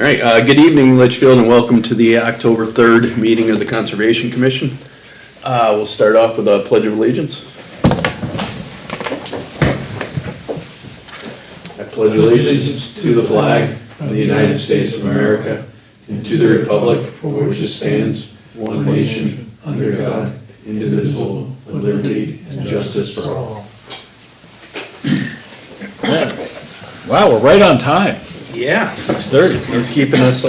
All right, good evening, Litchfield, and welcome to the October 3rd meeting of the Conservation Commission. We'll start off with a Pledge of Allegiance. I pledge allegiance to the flag of the United States of America and to the republic for which it stands, one nation, under God, indivisible, with liberty and justice for all. Wow, we're right on time. Yeah, 6:30. it's keeping us,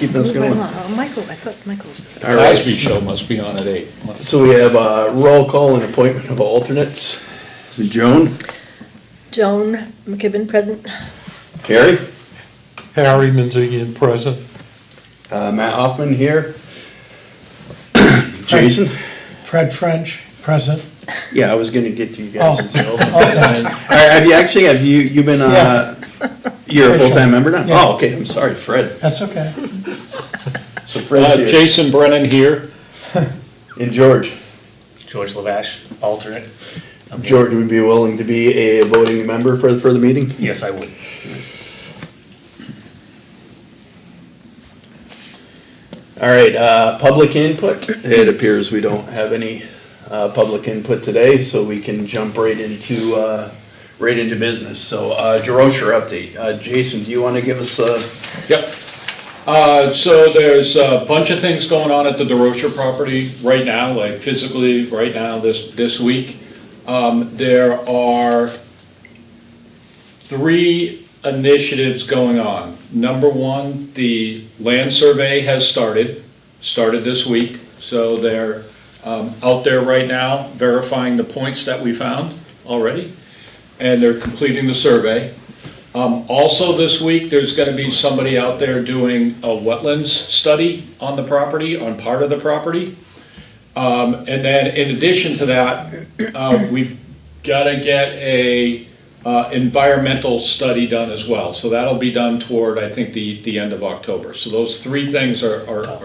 keeping us going. Michael, I thought Michael's. All right. Cosby show must be on at 8. So we have a roll call and appointment of alternates. Joan? Joan McKibben, present. Harry? Harry Manzigian, present. Matt Hoffman here. Jason? Fred French, present. Yeah, I was gonna get to you guys. as well. Okay. All right, have you been, Yeah. you're a full-time member now? Yeah. Oh, okay, I'm sorry, Fred. That's okay. So Fred's here. Jason Brennan here. And George. George Lavash, alternate. I'm here. George would be willing to be a voting member for the meeting? Yes, I would. All right, public input. It appears we don't have any public input today, so we can jump right into business. So, DeRocher update. Jason, do you want to give us a? Yep. So there's a bunch of things going on at the DeRocher property right now, like physically right now this week. There are 3 initiatives going on. Number 1, the land survey has started this week. So they're out there right now verifying the points that we found already, and they're completing the survey. Also this week, there's gonna be somebody out there doing a wetlands study on the property, on part of the property. And then in addition to that, we've gotta get a environmental study done as well. So that'll be done toward, I think, the end of October. So those 3 things are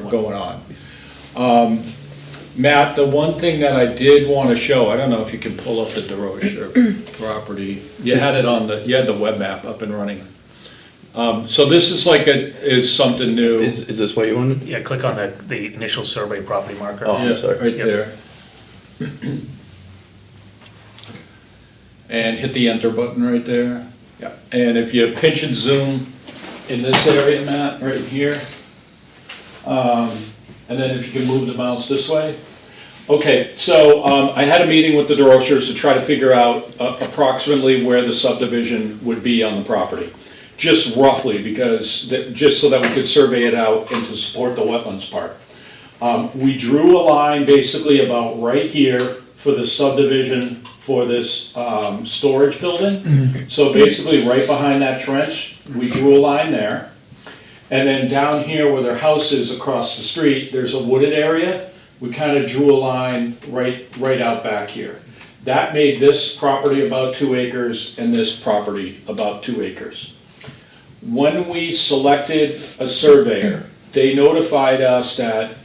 going on. Matt, the one thing that I did want to show, I don't know if you can pull up the DeRocher property. You had it on you had the web map up and running. So this is is something new. Is this what you wanted? Yeah, click on the initial survey property marker. Oh, I'm Yeah, sorry. right Yep. there. And hit the enter button right there. Yeah. And if you pinch and zoom in this area, Matt, right here. And then if you can move the mouse this way. Okay, so I had a meeting with the DeRochers to try to figure out approximately where the subdivision would be on the property. Just roughly, because, just so that we could survey it out and to support the wetlands part. We drew a line basically about right here for the subdivision for this storage building. So basically right behind that trench, we drew a line there. And then down here where their house is across the street, there's a wooded area. We kind of drew a line right out back here. That made this property about 2 acres and this property about 2 acres. When we selected a surveyor, they notified us that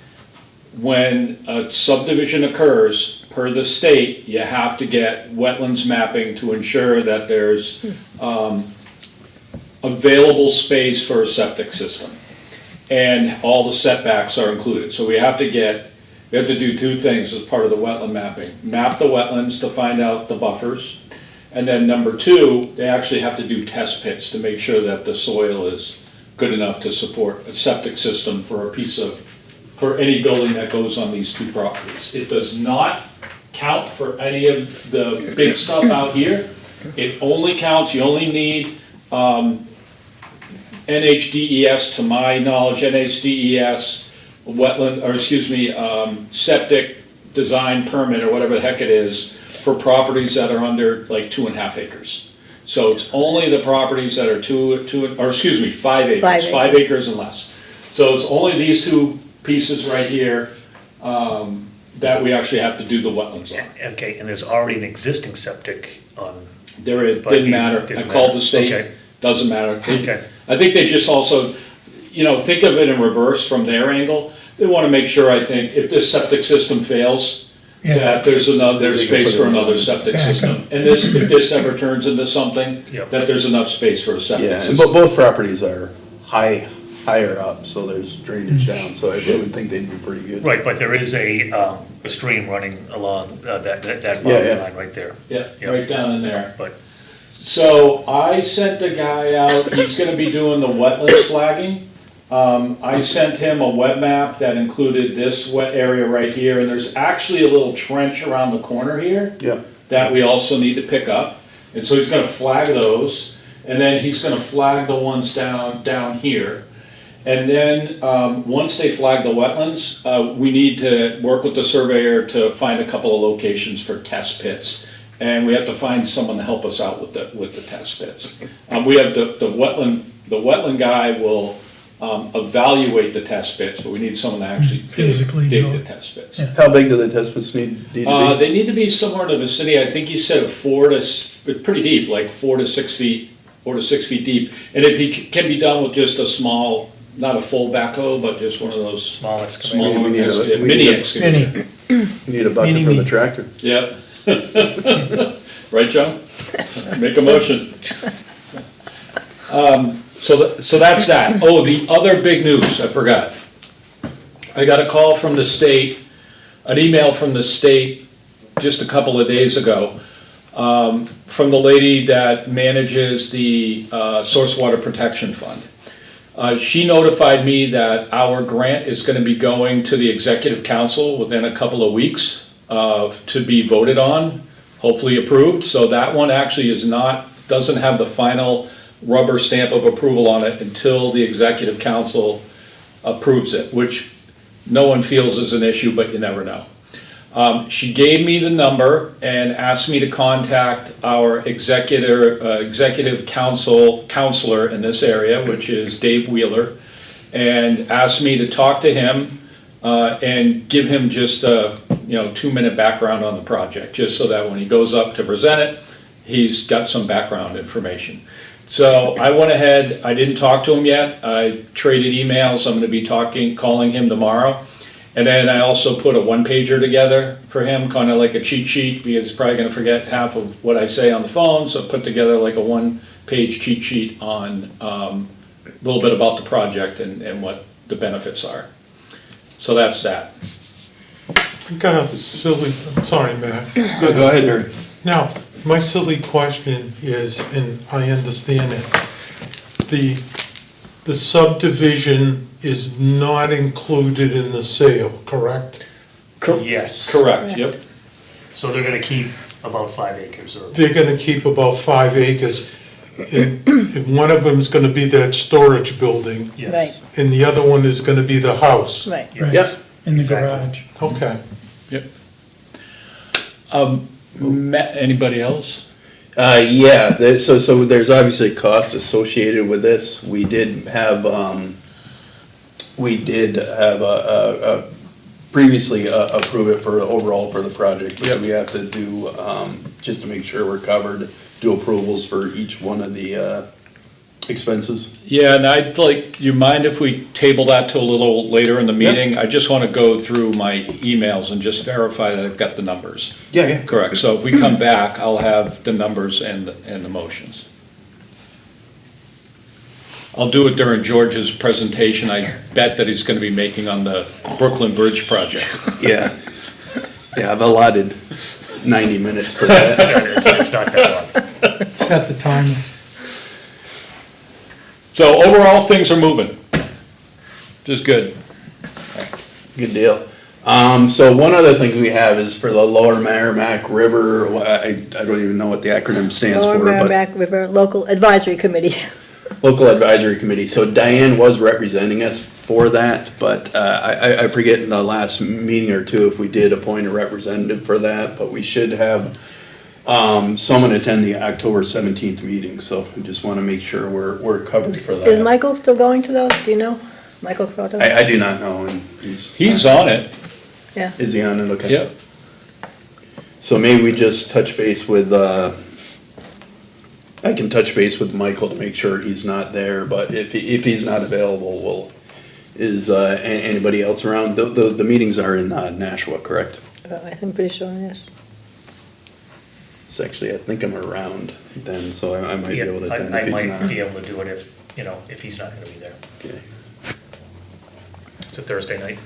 when a subdivision occurs, per the state, you have to get wetlands mapping to ensure that there's available space for a septic system. And all the setbacks are included. So we have to do 2 things as part of the wetland mapping. Map the wetlands to find out the buffers. And then number 2, they actually have to do test pits to make sure that the soil is good enough to support a septic system for for any building that goes on these 2 properties. It does not count for any of the big stuff out here. It only counts, you only need NHDES, to my knowledge, NHDES, septic design permit or whatever the heck it is for properties that are under like 2.5 acres. So it's only the properties that are 5 acres, 5 acres and less. So it's only these 2 pieces right here that we actually have to do the wetlands on. Okay, and there's already an existing septic on. There it But didn't you- matter. didn't I called matter. the state, Okay. doesn't matter. Okay. I think they just also, think of it in reverse from their angle. They want to make sure, I think, if this septic system fails, that there's space for another septic system. And if this ever turns into something, Yep. that there's enough space for a septic Yeah, and system. both properties are higher up, so there's drainage down, so I would think they'd be pretty good. Right, but there is a stream running along that Yeah, boundary yeah. line right there. Yeah, Yeah. right down in there. But, So I sent the guy out, he's gonna be doing the wetlands flagging. I sent him a wet map that included this wet area right here, and there's actually a little trench around the corner here Yeah, that we also need to pick up. And so he's gonna flag those, and then he's gonna flag the ones down here. And then, once they flag the wetlands, we need to work with the surveyor to find a couple of locations for test pits. And we have to find someone to help us out with the test pits. We have the wetland guy will, evaluate the test pits, but we need someone to actually Physically dig do the it. test pits. Yeah. how big do the test pits need to be? They need to be somewhere in the vicinity, I think he said of pretty deep, like 4 to 6 feet, 4 to 6 feet deep. And it can be done with just a small, not a full backhoe, but just one of those small excavator. small We need a- excavator, we mini need a- excavator. Mini, Need a bucket Mini for the me. tractor. Yep. Right, Joe? Make a motion. So that's that. Oh, the other big news, I forgot. I got a call from the state, an email from the state just a couple of days ago, from the lady that manages the Source Water Protection Fund. She notified me that our grant is gonna be going to the executive council within a couple of weeks to be voted on, hopefully approved. So that one actually doesn't have the final rubber stamp of approval on it until the executive council approves it, which no one feels is an issue, but you never know. She gave me the number and asked me to contact our executive counselor in this area, which is Dave Wheeler, and asked me to talk to him and give him just a 2-minute background on the project, just so that when he goes up to present it, he's got some background information. So I went ahead, I didn't talk to him yet, I traded emails, I'm gonna be calling him tomorrow. And then I also put a one-pager together for him, kind of like a cheat sheet, because he's probably gonna forget half of what I say on the phone, so I put together like a one-page cheat sheet on a little bit about the project and what the benefits are. So that's that. I got a silly, I'm sorry, Matt. Go ahead, Eric. Now, my silly question is, and I understand it, the subdivision is not included in the sale, correct? Yes, Correct, yep. so they're gonna keep about 5 acres or, They're gonna keep about 5 acres, and one of them's gonna be that storage building, yes. Right, and the other one is gonna be the house. right. Yes. Yep. in the Exactly. garage. Okay. Yep. Anybody else? Yeah, so there's obviously cost associated with this. We did have previously approve it for overall for the project. But we have to do, just to make sure we're covered, do approvals for each one of the expenses. Yeah, and I'd like, do you mind if we table that to a little later in the meeting? I just want to go through my emails and just verify that I've got the numbers. Yeah. Correct, so if we come back, I'll have the numbers and the motions. I'll do it during George's presentation. I bet that he's going to be making on the Brooklyn Bridge project. Yeah, I've allotted 90 minutes for that. It's not that long. Set the timer. So overall, things are moving. Just good. Good deal. So one other thing we have is for the Lower Merrimack River, I don't even know what the acronym stands Lower for, but Merrimack River Local Advisory Committee. Local Advisory Committee. So Diane was representing us for that, but I forget in the last meeting or two if we did appoint a representative for that, but we should have someone attend the October 17th meeting, so we just want to make sure we're covered for Is that. Michael still going to those, do you know? Michael Croto? I do not know, and He's on it. Yeah, Is he on it? Okay. Yep. So maybe we just touch base with, I can touch base with Michael to make sure he's not there, but if he's not available, is anybody else around? The meetings are in Nashua, correct? I'm pretty sure, yes. So actually, I think I'm around then, so I might be Yeah, able to attend I if he's might not. be able to do it you know, if he's not gonna be there. Okay. It's a Thursday night.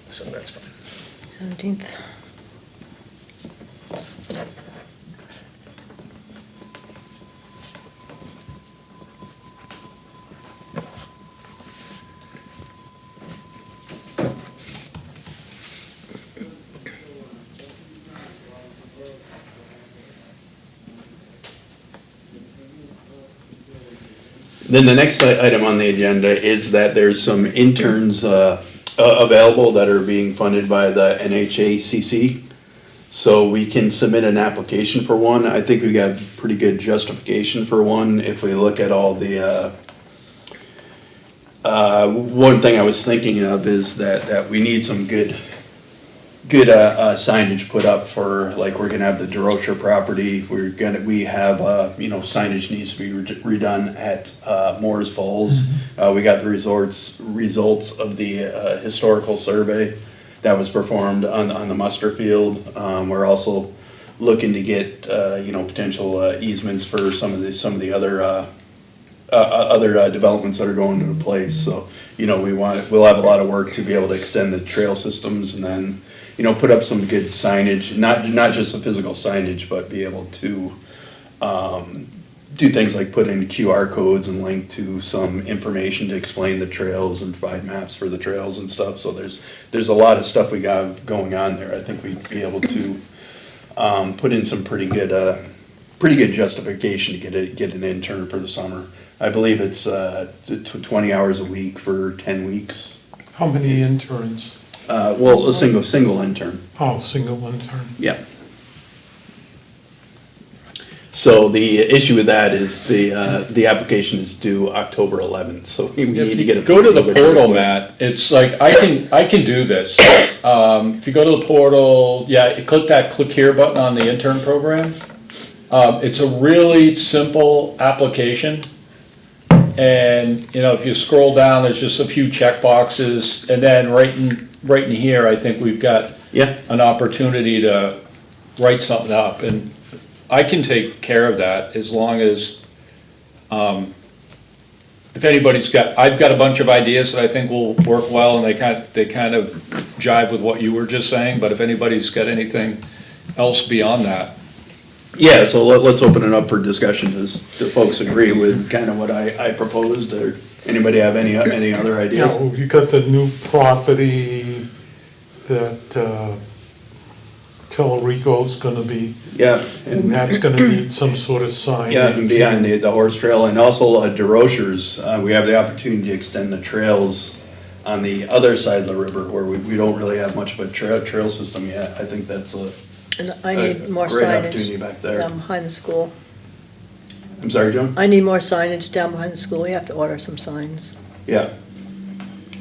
So that's fine. 17th. Then the next item on the agenda is that there's some interns available that are being funded by the NHACC. So we can submit an application for one. I think we got pretty good justification for one if we look at all the, one thing I was thinking of is that we need some good signage put up for, like, we're gonna have the DeRocher property, we have, you know, signage needs to be redone at Moore's Falls. We got the results of the historical survey that was performed on the muster field. We're also looking to get, you know, potential easements for some of the other developments that are going into place. So, you know, we'll have a lot of work to be able to extend the trail systems and then, you know, put up some good signage, not just the physical signage, but be able to do things like put in QR codes and link to some information to explain the trails and provide maps for the trails and stuff. So there's a lot of stuff we got going on there. I think we'd be able to put in some pretty good justification to get an intern for the summer. I believe it's 20 hours a week for 10 weeks. How many interns? Well, a single intern. Oh, single intern. Yeah. So the issue with that is the application is due October 11th, so we need to get it. Go to the portal, Matt, it's like, I can do this. If you go to the portal, yeah, you click that click here button on the intern program. It's a really simple application. And, you know, if you scroll down, there's just a few check boxes, and then right in here, I think we've got Yeah. an opportunity to write something up, and I can take care of that as long as, if anybody's I've got a bunch of ideas that I think will work well, and they kind of jive with what you were just saying, but if anybody's got anything else beyond that. Yeah, so let's open it up for discussion. Does the folks agree with kind of what I proposed, or anybody have any other Yeah, ideas? well, you got the new property that Telrico's gonna be, Yeah, and that's gonna need some sort of sign. yeah, and behind the horse trail, and also DeRocher's, we have the opportunity to extend the trails on the other side of the river where we don't really have much of a trail system yet. I think that's And I need more great opportunity signage back there. down behind the school. I'm sorry, Joan? I need more signage down behind the school. We have to order some signs. Yeah,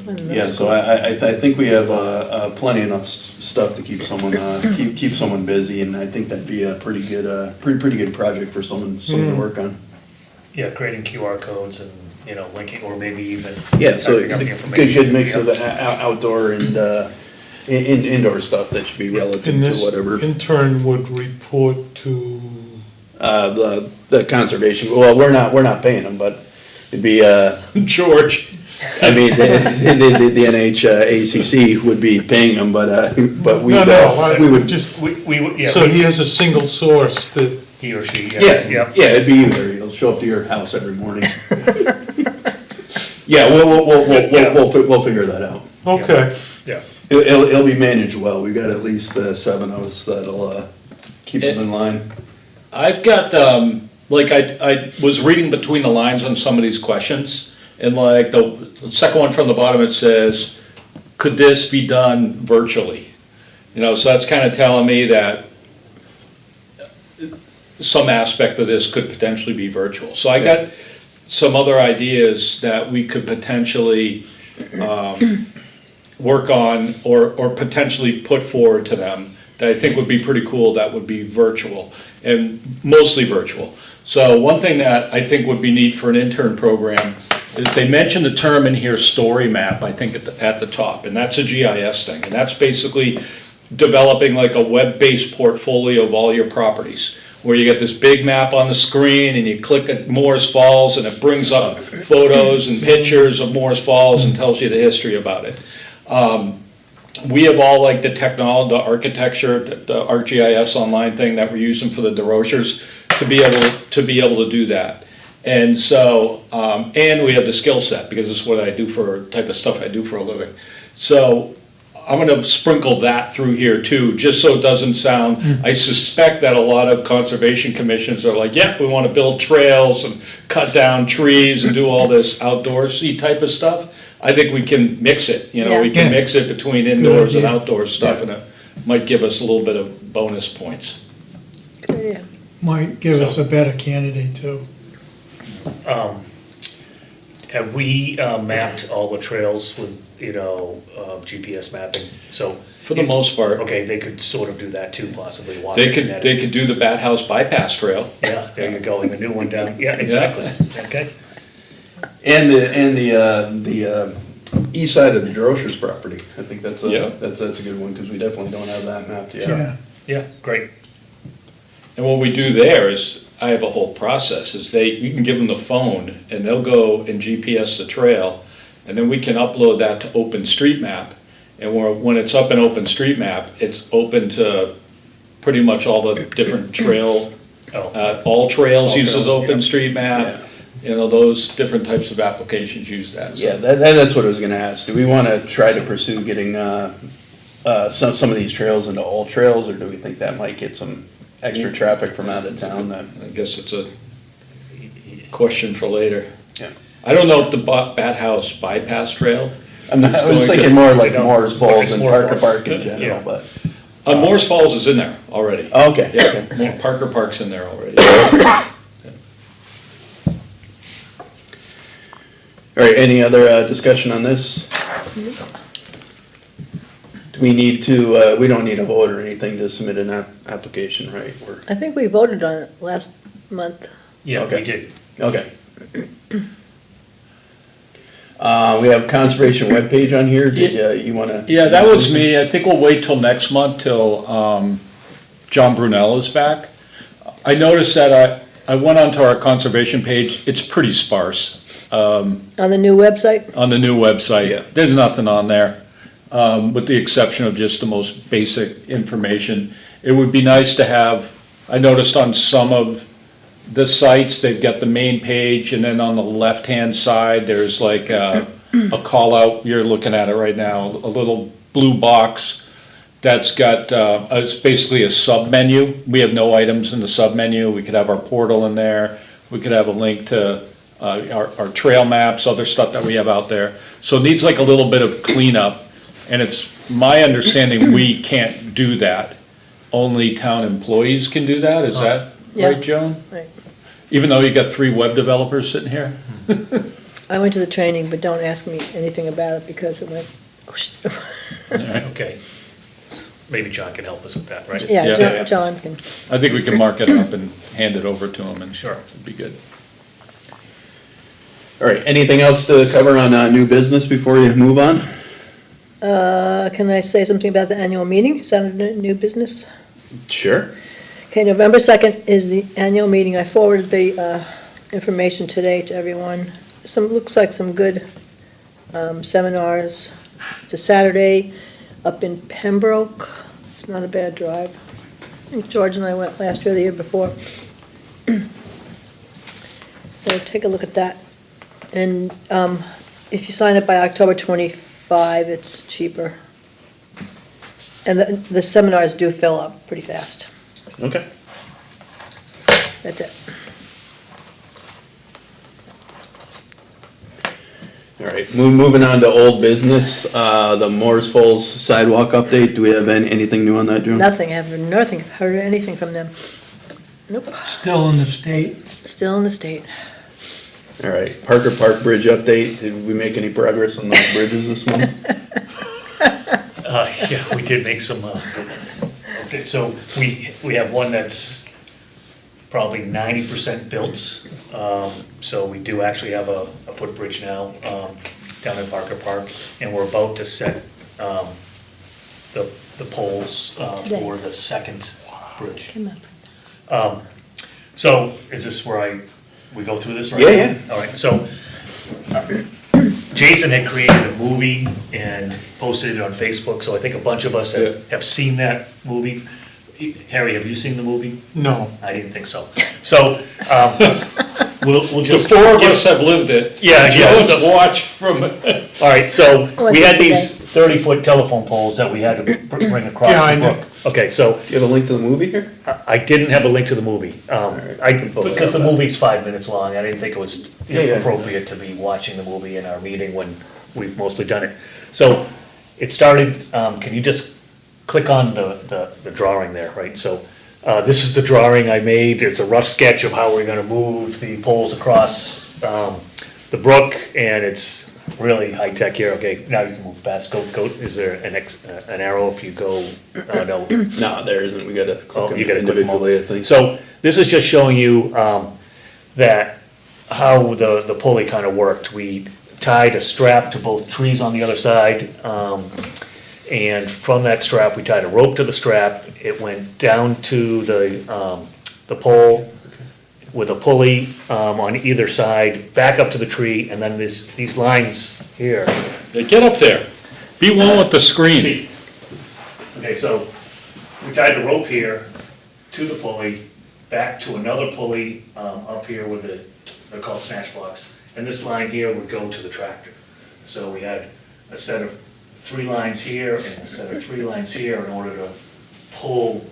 in the middle yeah, so school. I think we have plenty enough stuff to keep someone busy, and I think that'd be a pretty good project for someone to work on. Yeah, creating QR codes and, you know, linking, or maybe even. Yeah, so typing up the good information. mix of outdoor and indoor stuff that should be relative And to this whatever. intern would report to, The conservation, well, we're not paying them, but it'd be, George, I mean, the NHACC would be paying them, but we, no, we would. just, We would, yeah, so he has a single source that, he or she, Yeah, yes, yeah, yep. it'd be you, Larry. He'll show up to your house every morning. Yeah, we'll figure that out. okay. Yeah, It'll be managed well. We got at least 7 of us that'll keep them in line. I've got, like, I was reading between the lines on some of these questions, and like, the second one from the bottom, it says, could this be done virtually? You know, so that's kind of telling me that some aspect of this could potentially be virtual. So I got some other ideas that we could potentially work on or potentially put forward to them that I think would be pretty cool, that would be virtual, and mostly virtual. So one thing that I think would be neat for an intern program is they mentioned the term in here, story map, I think at the top, and that's a GIS thing, and that's basically developing like a web-based portfolio of all your properties. where you get this big map on the screen and you click at Moore's Falls and it brings up photos and pictures of Moore's Falls and tells you the history about it. We have all like the technology, the architecture, the ArcGIS online thing that we're using for the DeRochers to be able to do that. And so, and we have the skill set because it's what I do for, type of stuff I do for a living. So I'm gonna sprinkle that through here too, just so it doesn't sound, I suspect that a lot of conservation commissions are like, yep, we wanna build trails and cut down trees and do all this outdoorsy type of stuff. I think we can mix it, you know, we can Yeah. mix it between indoors and idea. outdoor stuff, and it might give us a little bit of bonus points. Good idea. Might give us a better candidate too. Have we mapped all the trails with, GPS mapping? So. For the most part, Okay, they could sort of do that too, possibly. they could do the Bat House bypass trail. Yeah, there you go, and the new one down, yeah, exactly, okay. And the east side of the DeRochers property, I think that's Yeah. that's a good one, because we definitely don't have that mapped yet. Yeah, Yeah, great. And what we do there is, I have a whole process, is you can give them the phone, and they'll go and GPS the trail, and then we can upload that to OpenStreetMap. And when it's up in OpenStreetMap, it's open to pretty much all the different trail, all trails All uses trails, yeah. OpenStreetMap. You know, those different types of applications use that. so. Yeah, that's what I was gonna ask. Do we wanna try to pursue getting, some of these trails into all trails, or do we think that might get some extra traffic from out of town that? I guess it's a question for later. Yeah. I don't know if the Bat House bypass trail. I was going to- thinking more like No, Moore's Falls it's and more Parker Falls. Park in Yeah. general, but, Moore's Falls is in there already. okay. Yeah, Parker Park's in there already. All right, any other discussion on this? Do we need to, we don't need a vote or anything to submit an application, right? I think we voted on it last month. Yeah, Okay. we did. Okay. We have conservation webpage on here, did you wanna? Yeah, that was me. I think we'll wait till next month till John Brunel is back. I noticed that I went onto our conservation page. It's pretty sparse On the new website? on the new website. Yeah. There's nothing on there, with the exception of just the most basic information. It would be nice to have, I noticed on some of the sites, they've got the main page, and then on the left-hand side, there's like a call out, you're looking at it right now, a little blue box that's got, it's basically a sub-menu. We have no items in the sub-menu. We could have our portal in there. We could have a link to our trail maps, other stuff that we have out there. So it needs like a little bit of cleanup, and it's my understanding we can't do that. Only town employees can do that, is that Yeah. right, Joan? Right. Even though you got 3 web developers sitting here? I went to the training, but don't ask me anything about it because it went, Okay. Maybe John can help us with that, right? yeah, Yeah. John can. I think we can mark it up and hand it over to them, and Sure. it'd be good. All right, anything else to cover on new business before you move on? Can I say something about the annual meeting? Is that a new business? Sure. Okay, November 2nd is the annual meeting. I forwarded the information today to everyone. Looks like some good seminars. It's a Saturday up in Pembroke. It's not a bad drive. I think George and I went last year, the year before. So take a look at that. And if you sign up by October 25, it's cheaper. And the seminars do fill up pretty fast. Okay. That's it. All right, moving on to old business, the Moore's Falls sidewalk update. Do we have anything new on that, Joan? Nothing, haven't heard anything from them. Nope, still in the state. still in the state. All right, Parker Park Bridge update. Did we make any progress on those bridges this month? Yeah, we did make some, okay, so we have one that's probably 90% built. So we do actually have a footbridge now, down in Parker Park, and we're about to set, the poles, for the second bridge. Come on. So is this where we go through this right Yeah, now? yeah. All right, so Jason had created a movie and posted it on Facebook, so I think a bunch of us have seen that movie. Harry, have you seen the movie? No. I didn't think so. So, we'll The just. four of us have lived it. Yeah, Joe's so- watched from it. All right, so Oh, we had okay. these 30-foot telephone poles that we had to bring across Yeah, I the know. brook. Okay, so Do you have a link to the movie here? I didn't have a link to the movie. can pull that Because the up. movie's 5 minutes long, I didn't think it was Yeah, yeah. appropriate to be watching the movie in our meeting when we've mostly done it. So it started, can you just click on the drawing there, right? So this is the drawing I made. It's a rough sketch of how we're gonna move the poles across the brook, and it's really high-tech here. Okay, now you can move past. Go, is there an arrow if you go, no? No, there isn't. We gotta Oh, click you them gotta click them all. individually, I think. So this is just showing you that how the pulley kind of worked. We tied a strap to both trees on the other side, and from that strap, we tied a rope to the strap. It went down to the pole with a pulley on either side, back up to the tree, and then these lines here. They get up there. Be one with the screen. See. Okay, so we tied the rope here to the pulley, back to another pulley up here with they're called snatch blocks. And this line here would go to the tractor. So we had a set of 3 lines here and a set of 3 lines here in order to pull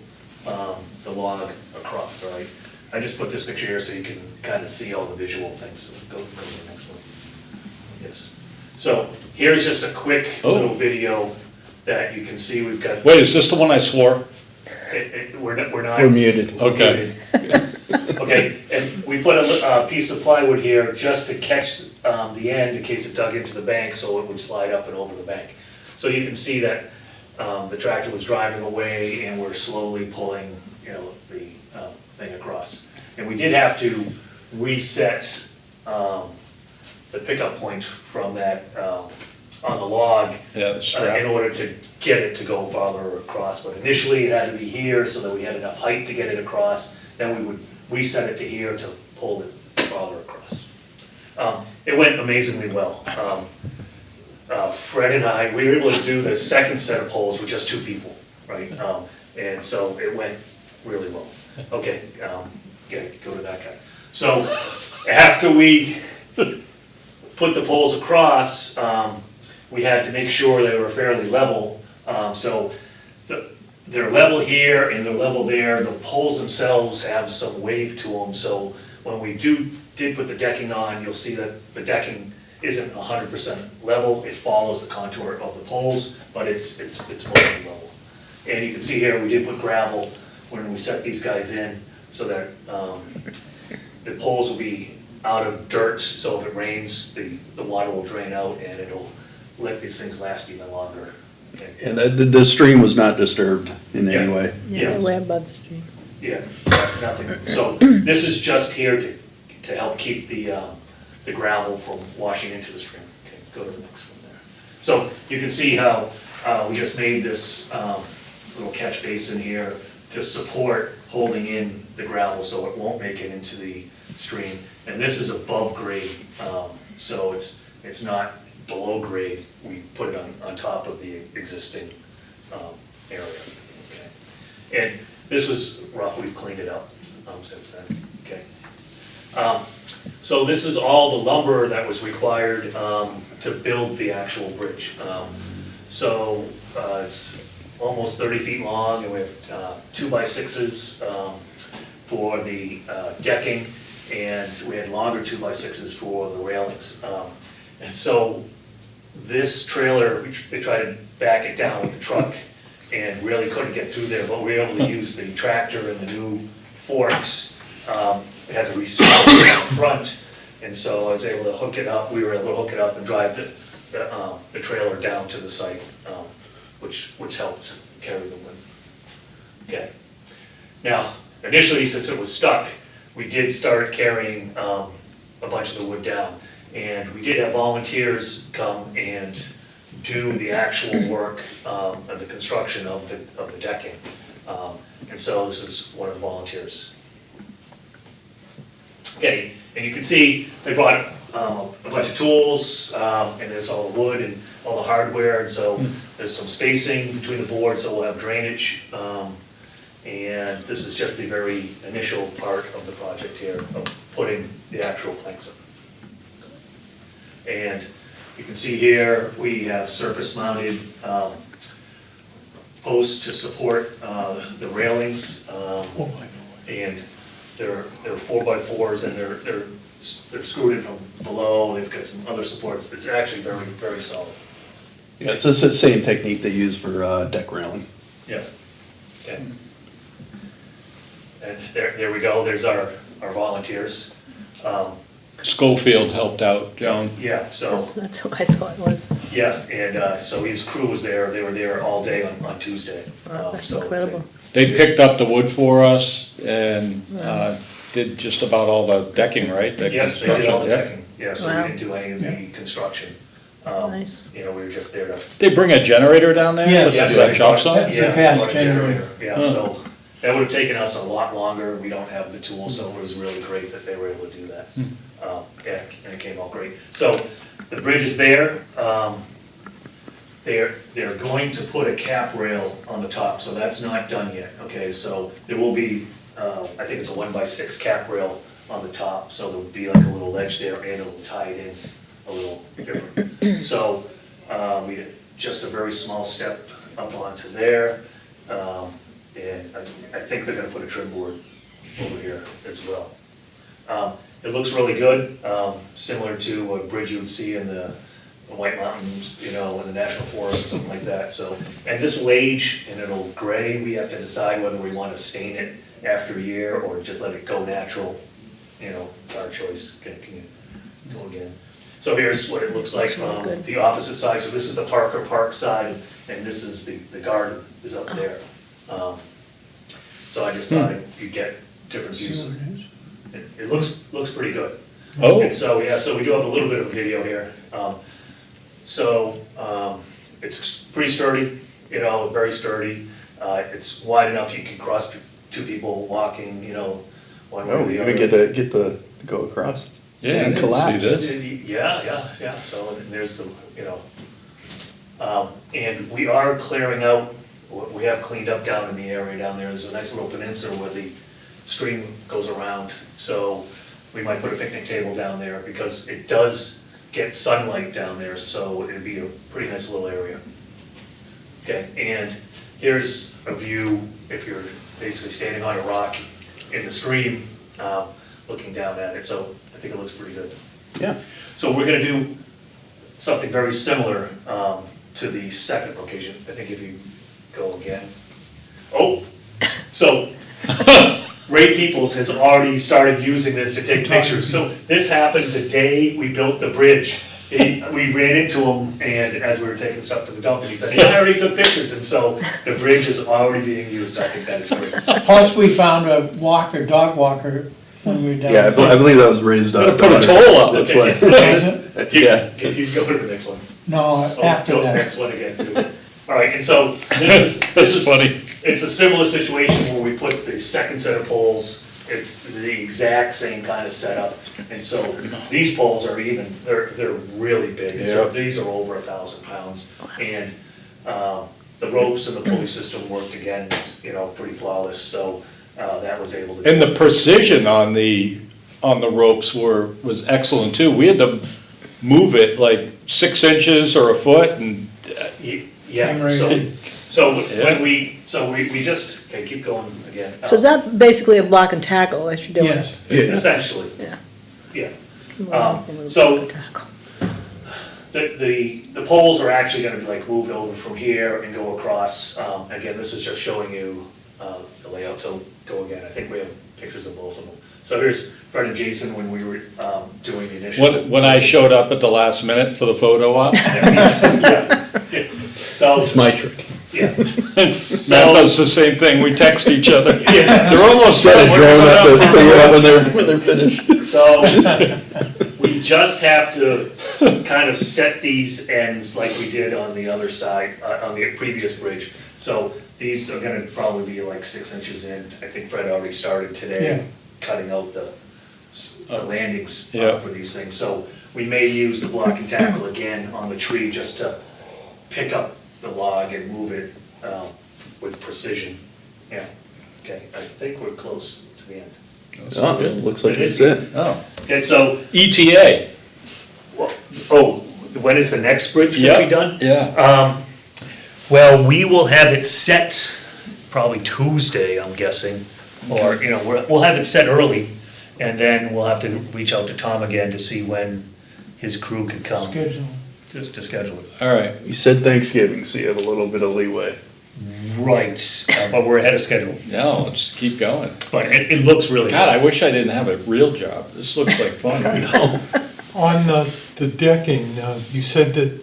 the log across, all right? I just put this picture here so you can kind of see all the visual things. So go to the next one. Yes. So here's just a quick little video that you can see. We've got. Wait, is this the one I swore? We're not. We're muted. Okay. Okay, and we put a piece of plywood here just to catch the end in case it dug into the bank, so it would slide up and over the bank. So you can see that the tractor was driving away and we're slowly pulling, the thing across. And we did have to reset the pickup point from that on the log Yeah, the strap. in order to get it to go farther across. But initially, it had to be here so that we had enough height to get it across. Then we would reset it to here to pull it farther across. It went amazingly well. Fred and I, we were able to do the second set of poles with just 2 people, right? And so it went really well. Okay, go to that guy. So after we put the poles across, we had to make sure they were fairly level. So they're level here and they're level there. The poles themselves have some wave to them. So when we did put the decking on, you'll see that the decking isn't 100% level. It follows the contour of the poles, but it's mostly level. And you can see here, we did put gravel when we set these guys in so that the poles will be out of dirt, so if it rains, the water will drain out and it'll let these things last even longer. Okay. And the stream was not disturbed in any Yeah. way. Yeah, way above the stream. Yeah, nothing. So this is just here to help keep the gravel from washing into the stream. Okay, go to the next one there. So you can see how we just made this little catch basin here to support holding in the gravel so it won't make it into the stream. And this is above grade, so it's not below grade. We put it on top of the existing area. Okay. And this was rough, we've cleaned it up since then. Okay. So this is all the lumber that was required to build the actual bridge. So it's almost 30 feet long, and we have 2x6s for the decking, and we had longer 2x6s for the railings. And so this trailer, we tried to back it down with the truck and really couldn't get through there, but we were able to use the tractor and the new forks. It has a receiver in front, and so I was able to hook it up, we were able to hook it up and drive the trailer down to the site, which helped carry the wood. Okay. Now, initially, since it was stuck, we did start carrying a bunch of the wood down. And we did have volunteers come and do the actual work of the construction of the decking. And so this is one of the volunteers. Okay, and you can see they brought a bunch of tools, and there's all the wood and all the hardware, and so there's some spacing between the boards, so we'll have drainage. And this is just the very initial part of the project here, of putting the actual planks in. And you can see here, we have surface-mounted posts to support the railings. And they're 4x4s, and they're screwed in from below. They've got some other supports. It's actually very, very solid. Yeah, it's the same technique they use for deck railing. Yeah. Okay. And there we go. There's our volunteers. Schofield helped out, Joan. Yeah, so, That's what I thought it was. yeah, and so his crew was there. They were there all day on Tuesday. Wow, that's So incredible. They picked up the wood for us and did just about all the decking, right? The Yes, they did all the construction, yeah. decking. Yeah, so we Wow. didn't do any of the construction. Nice. You know, we were just there to. They bring a generator down there? Yes. With the chop saw? That's a Yeah, gas brought generator. Yeah, so that would have taken us a lot longer. We don't have the tools, so it was really great that they were able to do that. Yeah, and it came out great. So the bridge is there. They're going to put a cap rail on the top, so that's not done yet, okay? So there will be, I think it's a 1x6 cap rail on the top, so there'll be like a little ledge there, and it'll tie it in a little different. So we did just a very small step up onto there, and I think they're gonna put a trim board over here as well. It looks really good, similar to a bridge you would see in the White Mountains, you know, in the National Forest, something like that, so. And this will age and it'll gray. We have to decide whether we want to stain it after a year or just let it go natural. You know, it's our choice. Can you go again? So here's what it looks like That's really from good. the opposite side. So this is the Parker Park side, and this is the garden is up there. So I just thought you'd get different views. It looks pretty good. Oh, And so, yeah, so we do have a little bit of a video here. It's pretty sturdy, you know, very sturdy. It's wide enough you can cross two people walking, you know, one way Oh, or we the even other. get to go across. yeah, I And didn't collapse. see this. Yeah, so there's the, you know. And we are clearing out, we have cleaned up down in the area down there. There's a nice little peninsula where the stream goes around. So we might put a picnic table down there because it does get sunlight down there, so it'd be a pretty nice little area. Okay, and here's a view if you're basically standing on a rock in the stream, looking down at it, so I think it looks pretty good. Yeah. So we're gonna do something very similar to the second location. I think if you go again. Oh, so Ray Peoples has already started using this to take pictures. So this happened the day we built the bridge. We ran into him, and as we were taking stuff to the dump, and he said, "Yeah, I already took pictures," and so the bridge is already being used. I think that is great. Plus, we found a dog walker when we were down. Yeah, I believe that was raised up. Put a toll up. That's Okay. why. Was it? Yeah. You go to the next one. No, Oh, after go that. Next one again, too. All right, and so this is funny. It's a similar situation where we put the second set of poles. It's the exact same kind of setup, and so these poles are even, they're really big. So Yeah. these are over 1,000 pounds, and the ropes and the pulley system worked again, you know, pretty flawless, so that was able to. And the precision on the ropes was excellent too. We had to move it like 6 inches or a foot and, Yeah, so when we just, okay, keep going again. So is that basically a block and tackle that you're doing? Yes. Essentially, Yeah. yeah. Block and so- tackle. The poles are actually gonna be like moved over from here and go across. Again, this is just showing you the layout, so go again. I think we have pictures of both of them. So here's Fred and Jason when we were doing the initial. when I showed up at the last minute for the photo op, Yeah. So, It's my trick. yeah. Matt does the same thing. We text each other. Yeah. They're almost Set done. a drone up to figure out when they're finished. So, we just have to kind of set these ends like we did on the other side, on the previous bridge. So these are gonna probably be like 6 inches in. I think Fred already started today Yeah. cutting out landings Yeah. for these things. So we may use the block and tackle again on the tree just to pick up the log and move it with precision. Yeah, okay, I think we're close to the end. Oh, it looks like it's it. Oh. Okay, so, ETA. when is the next bridge gonna be done? Yeah. Well, we will have it set probably Tuesday, I'm guessing, or, we'll have it set early, and then we'll have to reach out to Tom again to see when his crew could come. Schedule. Just to schedule it. All right. You said Thanksgiving, so you have a little bit of leeway. Right, but we're ahead of schedule. No, let's keep going. But it looks really God, I good. wish I didn't have a real job. This looks like fun. On the decking, you said that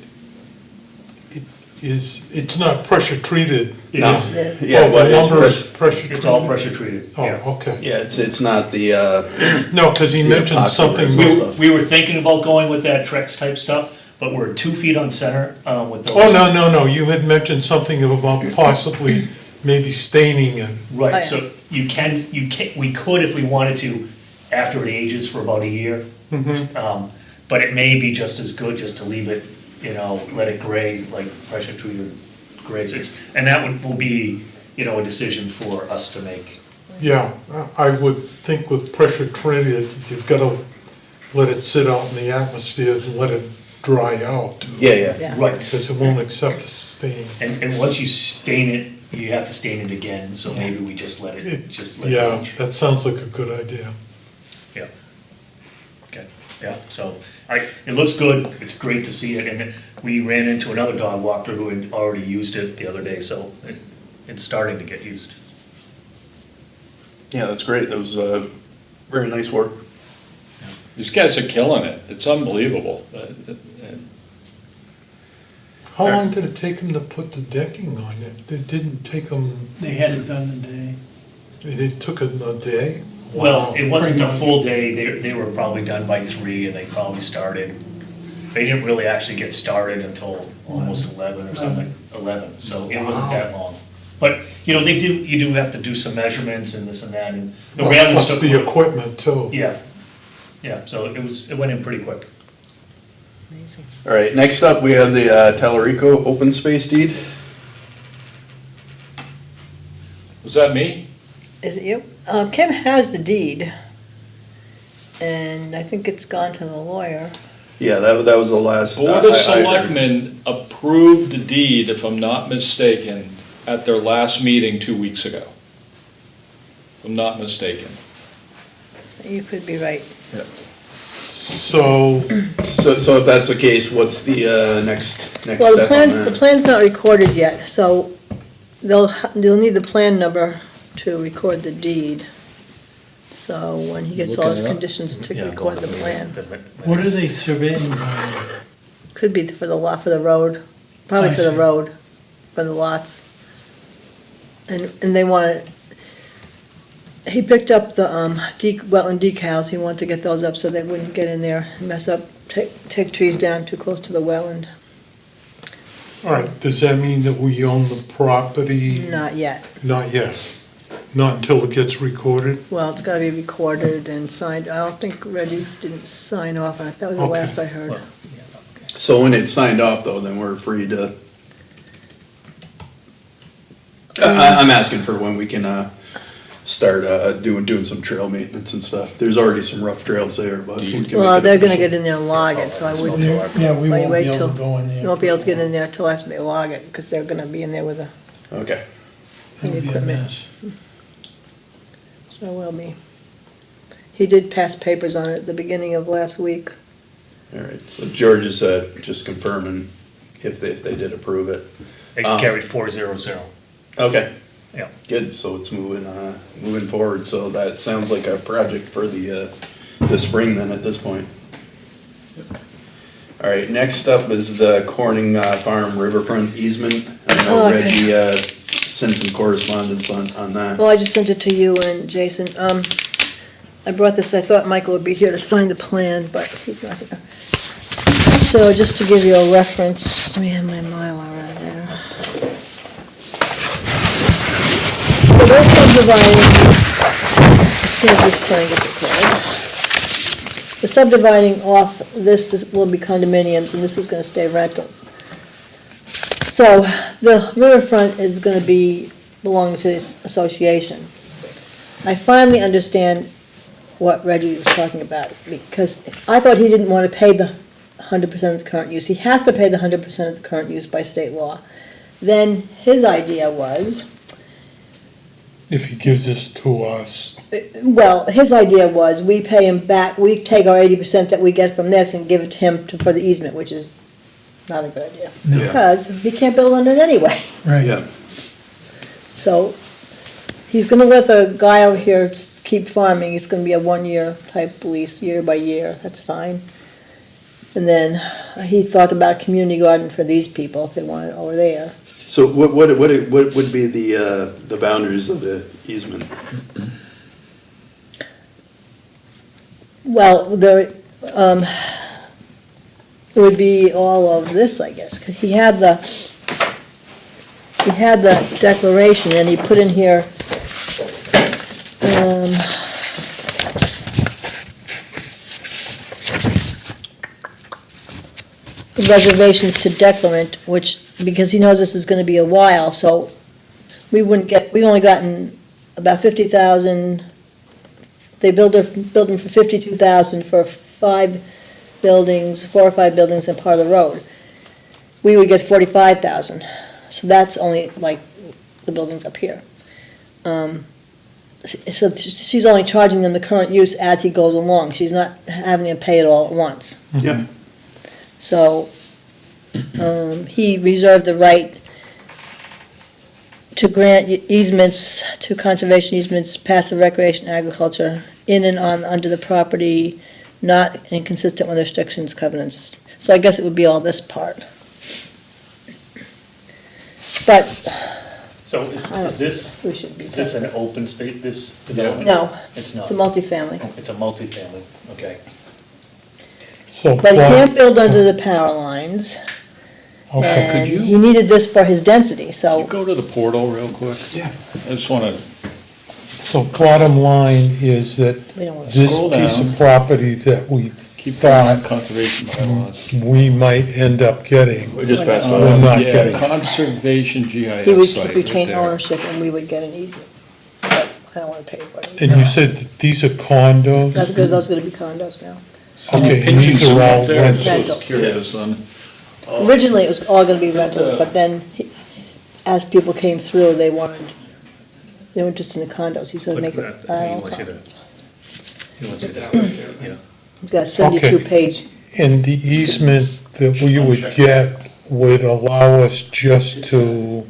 it's not pressure treated. It No. is. Yes. Yeah, Oh, but the it's lumber is pressure- pressure treated? It's all pressure treated, Oh, yeah. okay. Yeah, it's not the, No, because he The mentioned epoxy something, resin. We were thinking about going with that Trex type stuff, but we're 2 feet on center with those. oh, no, you had mentioned something about possibly maybe staining it. Oh, Right, yeah. so we could if we wanted to, after it ages for about a year. But it may be just as good just to leave it, let it gray, like pressure treated grays. And that will be, a decision for us to make. Yeah, I would think with pressure treated, you've got to let it sit out in the atmosphere and let it dry out, yeah. Yeah. Right, because it won't accept a stain. and once you stain it, you have to stain it again, so maybe we just let it Yeah, age. that sounds like a good idea. Yeah. Okay, yeah, so it looks good, it's great to see it, and we ran into another dog walker who had already used it the other day, so it's starting to get used. Yeah, that's great. That was very nice work. These guys are killing it. It's unbelievable. How long did it take him to put the decking on it? It didn't take him, They had it done in a day. it took him a day? Well, Wow. it wasn't Pretty a much. full day, they were probably done by 3, and they probably started, they didn't really actually get started until almost 11 or something, 11, so it wasn't that long. But, you do have to do some measurements and this and that, and the railings Plus took. the equipment too. Yeah, so it went in pretty quick. Amazing. All right, next up, we have the Talarico open space deed. Was that me? Is it you? Kim has the deed, and I think it's gone to the lawyer. Yeah, that was the last. Board of I heard. Selectmen approved the deed, if I'm not mistaken, at their last meeting 2 weeks ago. If I'm not mistaken. You could be right. So, So if that's the case, what's the next Well, step on that? the plan's not recorded yet, so they'll need the plan number to record the deed. So when he gets all his Looking it up. conditions to Yeah, record the plan. What are they surveying on? Could be for the lot, for the road, probably I for the see. road, for the lots. And they wanted, he picked up the wetland decals, he wanted to get those up so they wouldn't get in there and mess up, take trees down too close to the wetland. all right, does that mean that we own the property? Not yet. Not yet. Not until it gets recorded? Well, it's gotta be recorded and signed. I don't think Reggie didn't sign off on it. That was the Okay. last I heard. So when it's signed off though, then we're free to. I'm asking for when we can start doing some trail maintenance and stuff. There's already some rough trails there, but. we can make Well, it they're gonna official. get in there and log it, so I wouldn't. Yeah, we Wait, won't wait be able till- to go in there. You won't be able to get in there till after they log it, because they're gonna be in there with Okay. It'll be a equipment. mess. So will be. He did pass papers on it at the beginning of last week. All right. So George is just confirming if they did approve it. It carried 400. Okay. Yeah. Good, so it's moving forward, so that sounds like a project for the spring then at this point. All right, next up is the Corning Farm Riverfront easement. I know Oh, okay. Reggie sent some correspondence on that. Well, I just sent it to you and Jason. I brought this, I thought Michael would be here to sign the plan, but he's not here. So just to give you a reference, let me have my Mylar right there. So they're subdividing, as soon as this plan gets recorded. the subdividing off, will be condominiums, and this is gonna stay rentals. So, the riverfront is gonna belong to this association. I finally understand what Reggie was talking about, because I thought he didn't wanna pay the 100% of the current use. He has to pay the 100% of the current use by state law. Then his idea was, If he gives this to us, well, his idea was, we pay him back, we take our 80% that we get from this and give it to him for the easement, which is not a good idea. Yeah. Because he can't build on it anyway. Yeah, So, he's gonna let the guy out here keep farming, it's gonna be a 1-year type lease, year by year, that's fine. And then, he thought about community garden for these people, if they want it over there. so what would be the boundaries of the easement? Well, it would be all of this, I guess, because he had the declaration, and he put in here, reservations to declarant, which, because he knows this is gonna be a while, so we only gotten about 50,000. They built a building for 52,000 for 4 or 5 buildings and part of the road. We would get 45,000, so that's only like the buildings up here. So she's only charging them the current use as he goes along, she's not having him pay it all at once. Yeah, So, he reserved the right to grant easements, to conservation easements, passive recreation, agriculture, in and on, under the property, not inconsistent with restrictions, covenants. So I guess it would be all this part. But, So I is this, we should be. is this an open space, this development? No, It's not. it's a multifamily. It's a multifamily, okay. so. But he can't build under the power lines, Okay, and you- he needed this for his density, so. Go to the portal real quick. yeah. I just wanna, so bottom line is that We don't want to. this Scroll piece down. of property that we keep that thought conservation bylaws. we might end up getting, We just passed We're by. not Yeah, getting- conservation He GIS would site right retain there. ownership and we would get an easement. But I don't want to pay for it. and you said that these are condos? That's good, those are gonna be condos now. Can you Okay, and pinch these some are up all there? rentals. I was Rentals. curious on. Originally, it was all gonna be rentals, Uh, but then, as people came through, they were interested in the condos, he's gonna Look make at it, that, I he don't wants you know. to, he wants you to, yeah. He's got a 72-page, And the easement that we would get would allow us just to,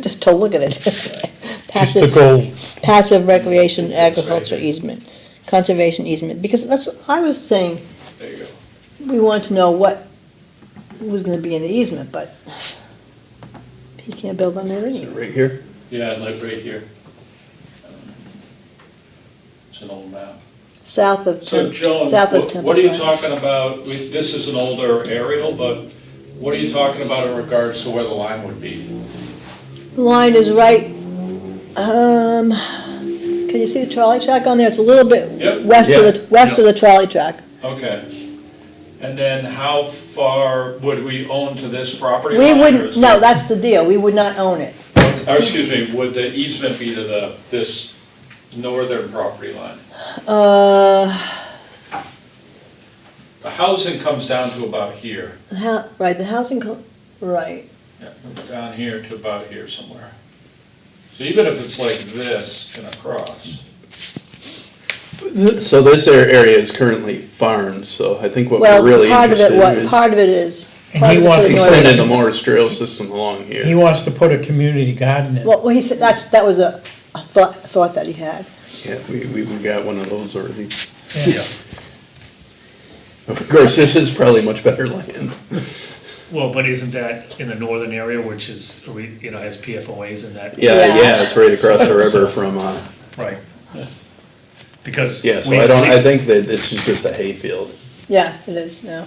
just to look at it. just to Passive, go, passive recreation, agriculture easement, conservation easement, because that's what I was saying, There you go. we wanted to know what was gonna be in the easement, but he can't build on there anyway. Right here? Yeah, like right here. It's an old map. South of, So Joan, south of what Temple. are you Drive. talking about, this is an older aerial, but what are you talking about in regards to where the line would be? The line is right, can you see the trolley track on there? It's a little bit Yep. west of Yeah. west of the trolley track. Okay. And then how far would we own to this property We line? or wouldn't, is no, it- that's the deal, we would not own it. Or, excuse me, would the easement be to this northern property line? The housing comes down to about here. Right, the housing, right, Yeah, down here to about here somewhere. So even if it's like this and across, So this area is currently farmed, so I think what well, we're really part of it, interested in is part of it is. And part he of it wants is to north. extending the Morris Trail system along He here. wants to put a community garden in. Well, he said, that was a thought that he had. Yeah, we got one of those already. Yeah. Of course, this is probably much better land. Well, but isn't that in the northern area, which is, has PFOAs in that? Yeah, Yeah. yeah, it's right across the river from, Right. Because. yeah, so we- I think that this is just a hayfield, Yeah, it is now.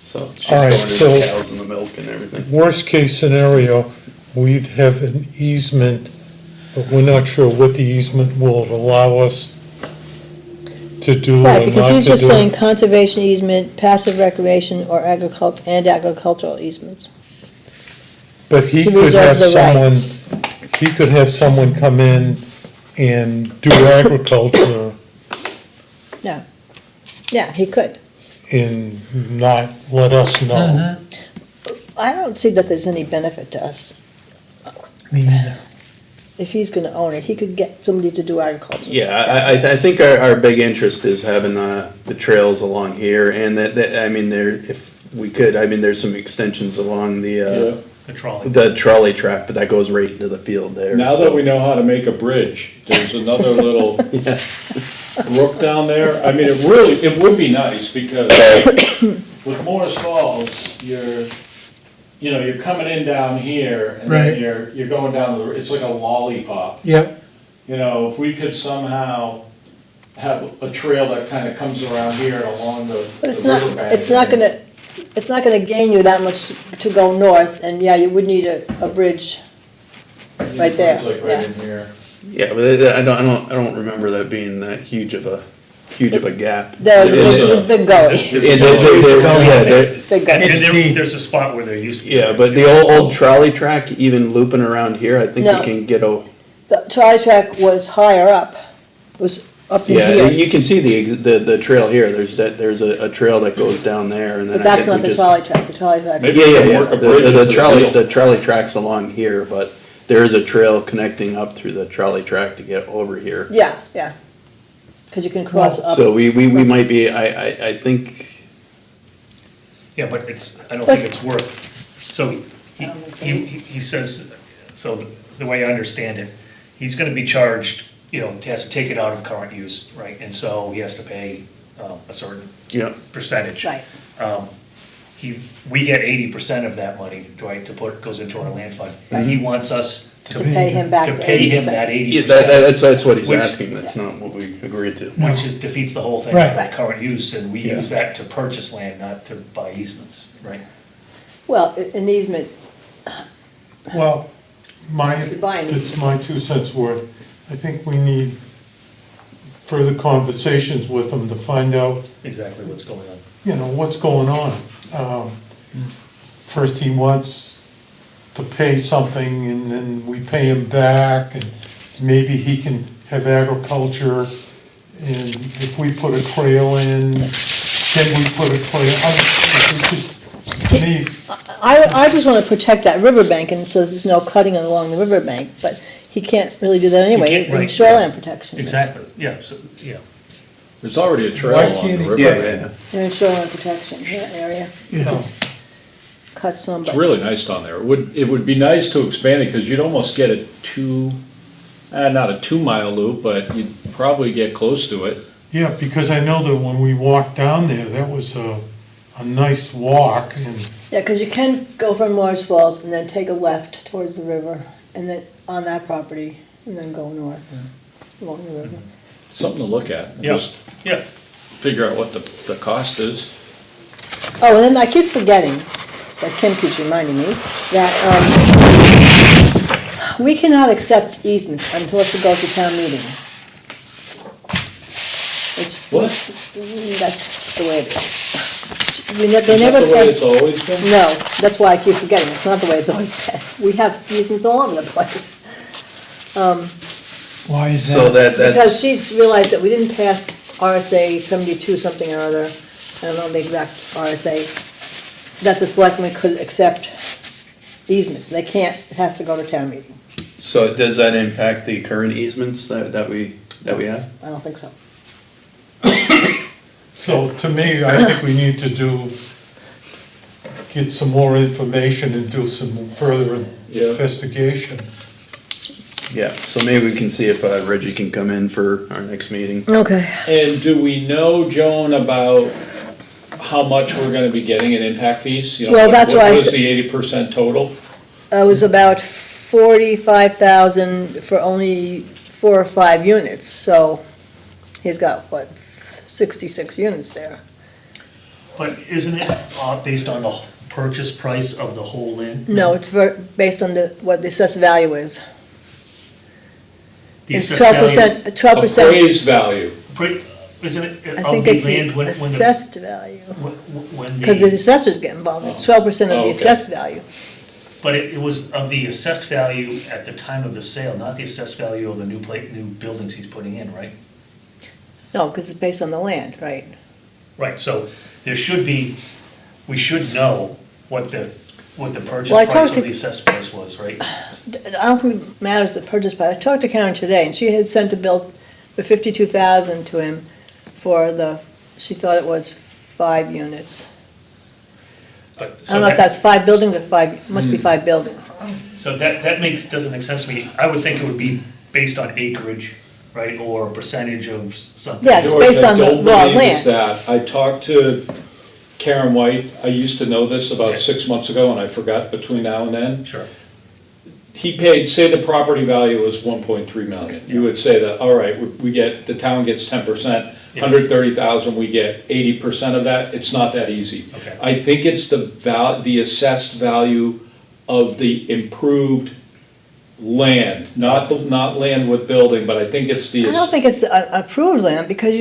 so it's just All right, going into so- the cows and the milk and everything. worst case scenario, we'd have an easement, but we're not sure what the easement will allow us. to do or Right, not because to he's just do. saying conservation easement, passive recreation, or agricultural easements. But he He could have reserves the right. he could have someone come in and do agriculture Yeah, yeah, he could. and not let us know. I don't see that there's any benefit to us. Me either. If he's gonna own it, he could get somebody to do agriculture. Yeah, I think our big interest is having the trails along here, and I mean, if we could, I mean, there's some extensions along Yeah. The trolley. the trolley track, but that goes right into the field there. Now so- that we know how to make a bridge, there's another little Yeah. brook down there. I mean, it would be nice because with Morris Falls, you're coming in down here and Right. then you're going down it's like a lollipop. Yep, You know, if we could somehow have a trail that kind of comes around here and along the But it's the not, riverbank. it's not gonna gain you that much to go north, and yeah, you would need a bridge. right there, It's like right in here. Yeah, but I don't remember that being that huge of a gap. There's It- a big gully, yeah, big And gully. It's there, deep. there's a spot where there used to be. yeah, but the old trolley track, even looping around here, I think No. you can get a, The trolley track was higher up, was up in yeah, here. you can see the trail here, there's a trail that goes down there, and then But I that's think not we the just. trolley track, the trolley track. Maybe- Yeah, we yeah, can yeah, work a bridge into the the trolley, middle. the trolley track's along here, but there is a trail connecting up through the trolley track to get over here. Yeah, yeah, because you can cross up. So we might be, I think, Yeah, but I don't But- think it's worth, so I don't think so. he says, so the way I understand it, he's gonna be charged, he has to take it out of current use, right? And so he has to pay a certain yeah, percentage. Right. We get 80% of that money, right, goes into our land fund. And he wants us To pay him back to the pay him 80%. that yeah, 80%. that's what he's Which- asking, that's not what we agreed to. Which is defeats the whole thing Right. of current use, and we Yeah. use that to purchase land, not to buy easements, right? Well, an easement, Well, Buying this is my 2 cents worth. I think we need further conversations with them to find out, Exactly what's going on. what's going on. First, he wants to pay something, and then we pay him back, and maybe he can have agriculture, and if we put a trail in, then we put a trail. To me, I just want to protect that riverbank, and so there's no cutting along the riverbank, but he can't really do that anyway, can't, in right. shoreline protection. Exactly, yeah, so, yeah. There's already a trail Why along can't the he- river. Yeah, yeah. They're in shoreline protection, that area, yeah. cut some, It's but, really nice down there. It would be nice to expand it, because you'd almost get not a 2-mile loop, but you'd probably get close to it. yeah, because I know that when we walked down there, that was a nice walk, and yeah, because you can go from Morris Falls and then take a left towards the river, and then on that property, and then go north along the river. Something to look at. and Yeah. Just Yeah, figure out what the cost is. Oh, and then I keep forgetting, that Kim keeps reminding me, that, we cannot accept easements unless it goes to town meeting. It's, What? that's the way it is. They Is never that the way it's pay, always been? no, that's why I keep forgetting, it's not the way it's always been. We have easements all over the place. Why is So that? Because that's, she's realized that we didn't pass RSA 72 something or other, I don't know the exact RSA, that the selectmen could accept easements. They can't, it has to go to town meeting. so does that impact the current easements that we have? I don't think so. so to me, I think we need to get some more information and do some further Yeah. investigation. Yeah, so maybe we can see if Reggie can come in for our next meeting. Okay. And do we know, Joan, about how much we're gonna be getting in impact fees? You know, Well, that's why I What is said- the 80% total? It was about 45,000 for only 4 or 5 units, so he's got, what, 66 units there. but isn't it based on the purchase price of the whole land? No, it's based on what the assessed value is. The It's assessed value- 12%, 12%. Appraised value. Isn't it, I of think the it's land, the when the, assessed value. when Because the the, assessors get involved, it's 12% of Oh, the okay. assessed value. but it was of the assessed value at the time of the sale, not the assessed value of the new buildings he's putting in, right? No, because it's based on the land, right? Right, so there should be, we should know what the purchase Well, I price talked of to- the assessed price was, right? I don't think it matters the purchase price. I talked to Karen today, and she had sent a bill for 52,000 to him for she thought it was 5 units. But, I so don't know if that, that's 5 buildings or 5, must be 5 buildings. so that doesn't make sense to me. I would think it would be based on acreage, right, or percentage of something. Yeah, it's George, based on the I don't raw believe it's land. that. I talked to Karen White, I used to know this about 6 months ago, and I forgot between now and then. Sure, He paid, say the property value was 1.3 million. You would say that, all right, the town gets 10%, Yeah. 130,000, we get 80% of that. It's not that easy. Okay. I think it's the assessed value of the improved land, not land with building, but I think it's the. I don't think it's approved land, because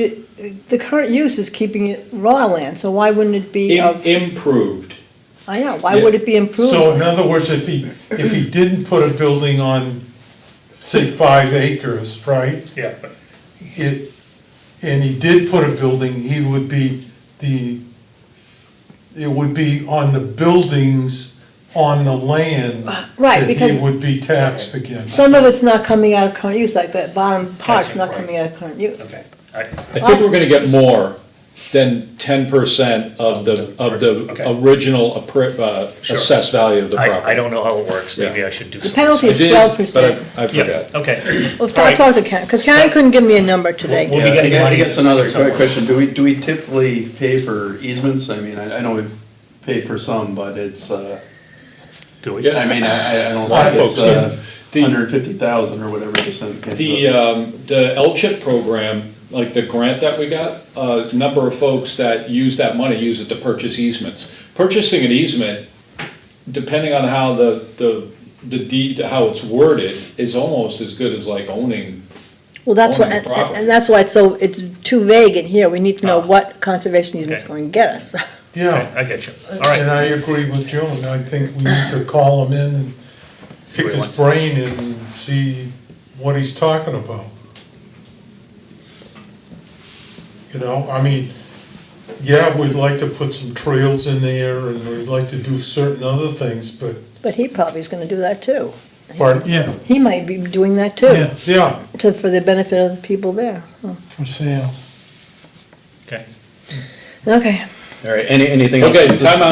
the current use is keeping it raw land, so why wouldn't it be of, Improved. I know, why Yeah. would it be improved? So in other words, if he didn't put a building on, say, 5 acres, right? yeah, but, And he did put a building, it would be on the buildings on the land. Right, That because- he would be taxed against. Some of it's not coming out of current use, like that bottom part's Gotcha, not right. coming out of current use. okay. I think we're gonna get more than 10% of the Okay. original Sure. assessed value of the property. I don't know how it works, maybe Yeah. I should do The something. penalty I is did, 12%. but I forgot. Yeah, okay. Well, All I right. talked to Karen, because Karen couldn't give me a number today. We'll be Yeah, getting I money guess another somewhere. question, do we typically pay for easements? I mean, I know we've paid for some, but it's, Do we? Yeah. I mean, I don't lot of know if folks it's do. 150,000 or whatever percent. The LCHIP program, like the grant that we got, a number of folks that use that money use it to purchase easements. Purchasing an easement, depending on how the deed, how it's worded, is almost as good as like owning. Well, that's what, Owning property. and that's why it's too vague in here. We need to know Ah. what conservation easement's Okay. going to get us. Yeah, Okay, I get you. All right. and I agree with Joan, I think we need to call him in and See pick what he his wants. brain and see what he's talking about. You know, I mean, yeah, we'd like to put some trails in there and we'd like to do certain other things, but, But he probably is going to do that too. pardon? Yeah, He might be doing that too, yeah, Yeah, for the benefit of the people there. Oh, for sales. Okay. Okay, All right, anything else? Okay, time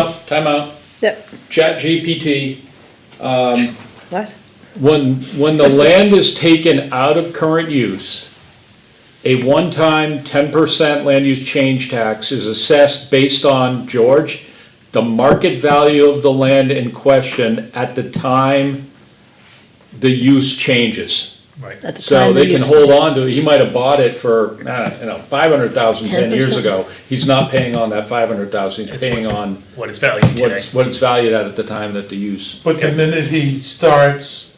out. yep, ChatGPT, what? when the land is taken out of current use, a one-time 10% land use change tax is assessed based on, George, the market value of the land in question at the time the use changes. Right. At the So time they we can used- hold on to it. He might have bought it for, 500,000 10 years 10%. ago. He's not paying on that 500,000, he's It's paying on What is valued today? what it's valued at the time that the use. but the minute he starts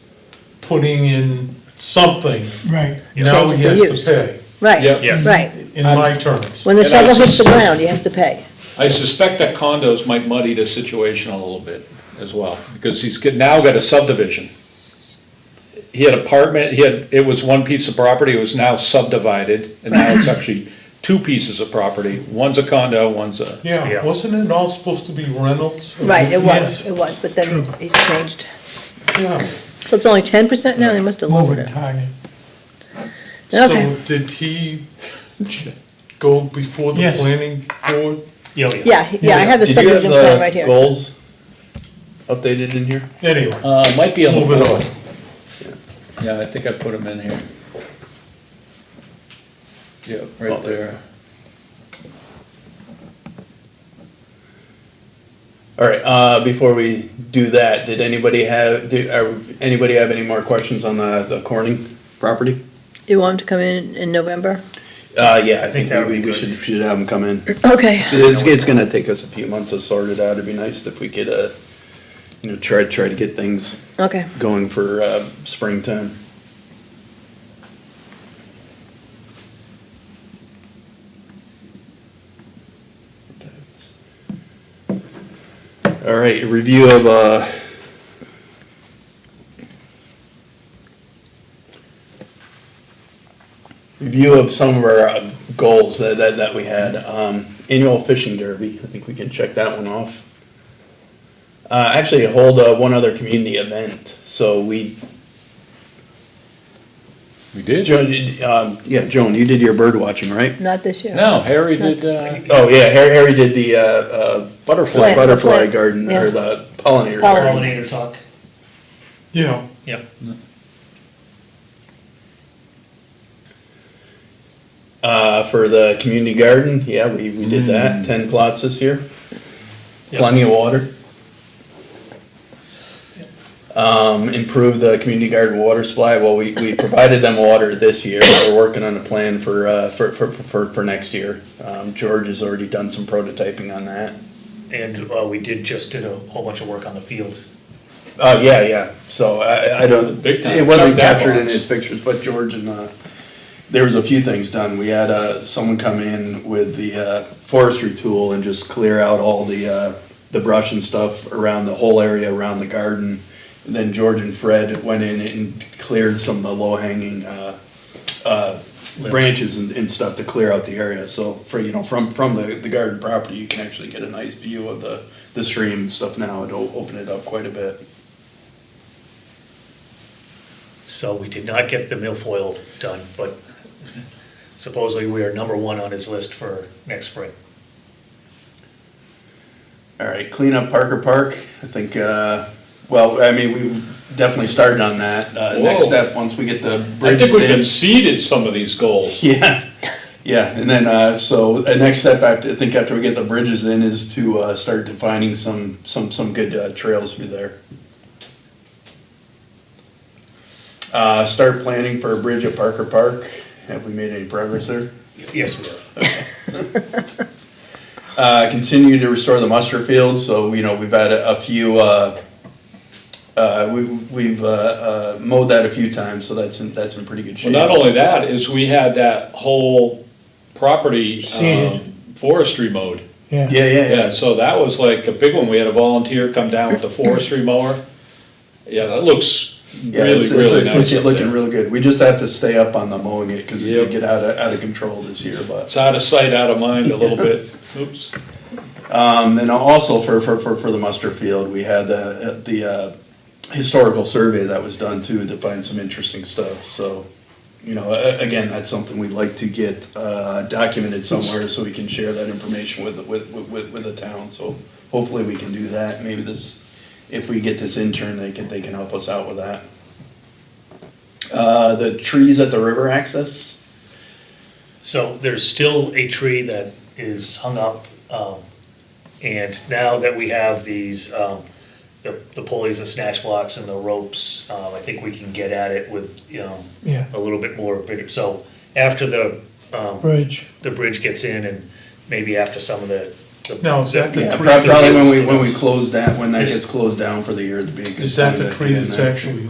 putting in something, Right. now he has Changes to the pay, Right, Yep. Yes. right. in my terms. When the And I shovel hits the sus- ground, he has to pay. I suspect that condos might muddy the situation a little bit as well, because now got a subdivision. He had it was one piece of property, it was now subdivided, and now it's actually 2 pieces of property. One's a condo, one's a, Yeah, Yeah. wasn't it all supposed to be rentals? Right, it Yes. was, but then he changed. Yeah, So it's only 10% now, they must have lowered Moving it. target. Okay. so did he go before the Yes. planning board? Yeah, I have the Did you have subdivision plan the right here. goals updated in here? Anyway, might be on the moving board. on. Yeah, I think I put them in here. Yeah, right there. All right, before we do that, did anybody have any more questions on the Corning property? You want him to come in November? Yeah, I think that would we be good. should have them come in. Okay, So it's gonna take us a few months to sort it out. It'd be nice if we could, try to get things okay. going for, springtime. All right, review of, some of our goals that we had. Annual fishing derby, I think we can check that one off. Actually hold one other community event, so we, We did? Joan, Joan, you did your bird watching, right? Not this year. No, Harry did, Oh, yeah, Harry did the, butterfly. butterfly Plant, garden, yeah. or the pollinator Pollinator. garden. Pollinator talk, Yeah, yep. For the community garden, yeah, we did that, 10 plots this year. Yep. Plenty of water. Improve the community garden water supply, well, we provided them water this year, we're working on a plan for next year. George has already done some prototyping on that. And we did a whole bunch of work on the field. Yeah, so I don't, Big time. it wasn't Check that captured in box. his pictures, but George and, there was a few things done. We had, someone come in with the, forestry tool and just clear out all the brush and stuff around the whole area around the garden. And then George and Fred went in and cleared some of the low-hanging, branches and stuff to clear out the area. So for, from the garden property, you can actually get a nice view of the stream and stuff now. It'll open it up quite a bit. So we did not get the milfoil done, but supposedly we are number one on his list for next spring. All right, clean up Parker Park. I think, well, I mean, we've definitely started on that. Next Whoa. step, once we get the I bridges think we've in. exceeded some of these goals. Yeah, yeah, and then, so the next step, I think after we get the bridges in, is to start defining some good trails through there. Start planning for a bridge at Parker Park. Have we made any progress there? Yes, we have. Continue to restore the muster field, so, we've had a few, we've mowed that a few times, so that's in pretty good Well, shape. not only that, is we had that whole property, Seeded. forestry mode. Yeah. Yeah, so that was like a big one. We had a volunteer come down with the forestry mower. Yeah, that looks Yeah, really, it's really nice. up looking there. really good. We just have to stay up on the mowing it, because it Yep. did get out of control this year, but. It's out of sight, out of mind a little bit. Oops. And also for the muster field, we had the historical survey that was done too, to find some interesting stuff, so, again, that's something we'd like to get, documented somewhere, so we can share that information with the town, so hopefully we can do that, maybe if we get this intern, they can help us out with that. The trees at the river access, So there's still a tree that is hung up, and now that we have these, the pulleys, the snatch blocks and the ropes, I think we can get at it with, Yeah. a little bit more vigor. So after the Bridge. bridge gets in and maybe after some of the. Now, is that the yeah, tree probably that- when we close that, when that Is- gets closed down for the year, it'd be a good Is that time the to tree get in that's there. actually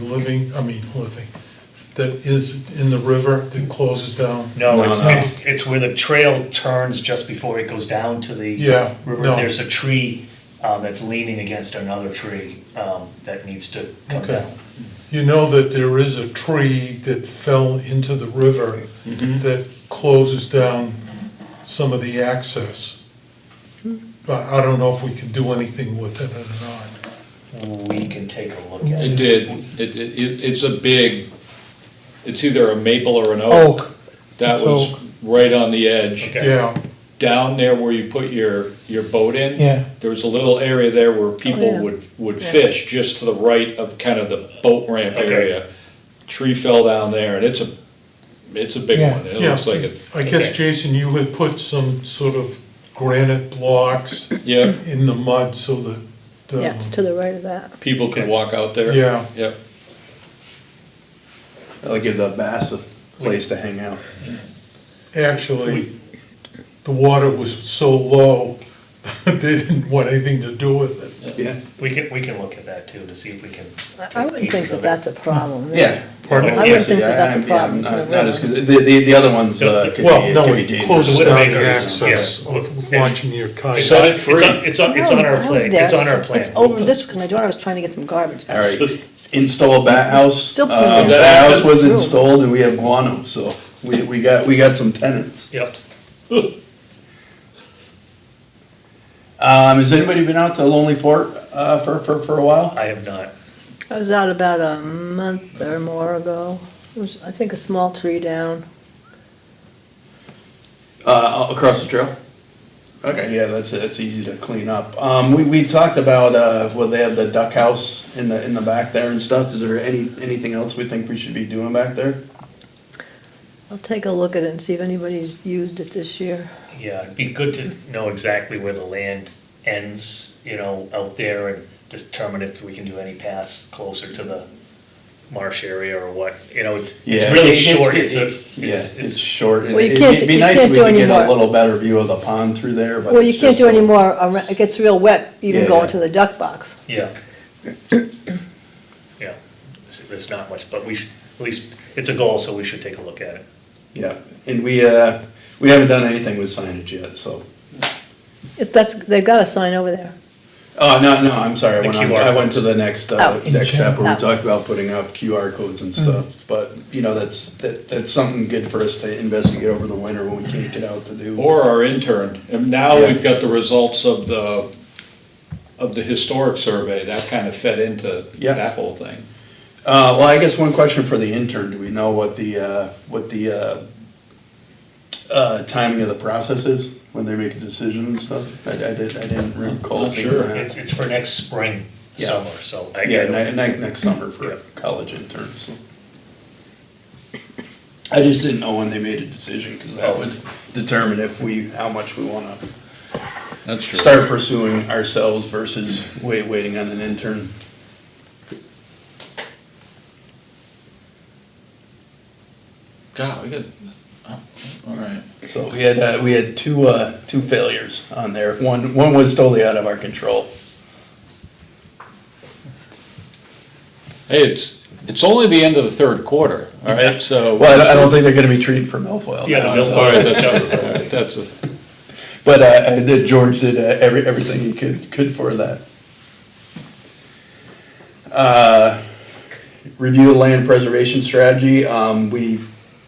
that is in the river that closes down? No, No, it's, no. it's where the trail turns just before it goes down to the Yeah, river. no. There's a tree, that's leaning against another tree, that needs to come Okay. down. You know that there is a tree that fell into the river that closes down some of the access. But I don't know if we can do anything with it or not. We can take a look at It it. did. It's a big, it's either a maple or an oak. Oak. That It's was oak. right on the edge. Okay. Yeah, Down there where you put your boat in. Yeah. There was a little area there where people yeah. would Yeah. fish, just to the right of kind of the boat ramp Okay. area. Tree fell down there, and it's a big Yeah. one. It yeah. looks like it. I guess, Okay. Jason, you had put some sort of granite blocks Yeah, in the mud so that. Yeah, it's to the right of that. people could walk out there. Yeah. Yep. That'll give the bass a place to hang out. Actually, the water was so low, they didn't want anything to do with it. Yeah, We can look at that too, to see if we can. I wouldn't think that that's a problem. yeah. Pardon? I wouldn't think that that's a Yeah, problem. Not as good, the other ones could be, Well, no, could be it dangerous. closes The down the Widowmakers, access yeah. of launching your kite. It's on, it's on our No, I was plan, there. it's on our plan. It's over this, because my daughter was trying to get some garbage. All right, install a bat house. Still putting it Bat house was through. installed and we have guano, so we got some tenants. Yep. Has anybody been out to Lonely Fort, for a while? I have not. I was out about a month or more ago. It was, I think, a small tree down. Across the trail? Okay, yeah, that's easy to clean up. We talked about, well, they have the duck house in the back there and stuff. Is there anything else we think we should be doing back there? I'll take a look at it and see if anybody's used it this year. Yeah, it'd be good to know exactly where the land ends, out there, and determine if we can do any paths closer to the marsh area or what, it's Yeah, really short, it's short. Well, you It'd can't- be you nice can't if we do could any get a more. little better view of the pond through there, but Well, you it's can't just do any so- more, it gets real wet, even Yeah. going to the duck box. Yeah. Yeah, there's not much, but we should, at least, it's a goal, so we should take a look at it. Yeah, and we haven't done anything with signage yet, so. They've got a sign over there. Oh, no, I'm sorry, The I QR went to codes. the next Oh. step where we Oh. talked about putting up QR codes and stuff. But, that's something good for us to investigate over the winter when we can't get out to do. Or our intern, and now Yeah. we've got the results of the historic survey, that kind of fed into Yeah. that whole thing. Well, I guess one question for the intern, do we know what the timing of the process is when they make a decision and stuff? I didn't recall Not seeing sure. that. It's for next spring, Yeah. summer, so. Yeah, next summer for Yeah. college interns. so. I just didn't know when they made a decision, because that would determine how much we wanna That's true. start pursuing ourselves versus waiting on an intern. God, we got, oh, all right. So we had two failures on there. One was totally out of our control. Hey, it's only the end of the third quarter, all right, so. Well, I don't think they're gonna be treated for milfoil. Yeah, now, the so- milfoil. All right, that's a, But George did everything he could for that. Review the land preservation strategy.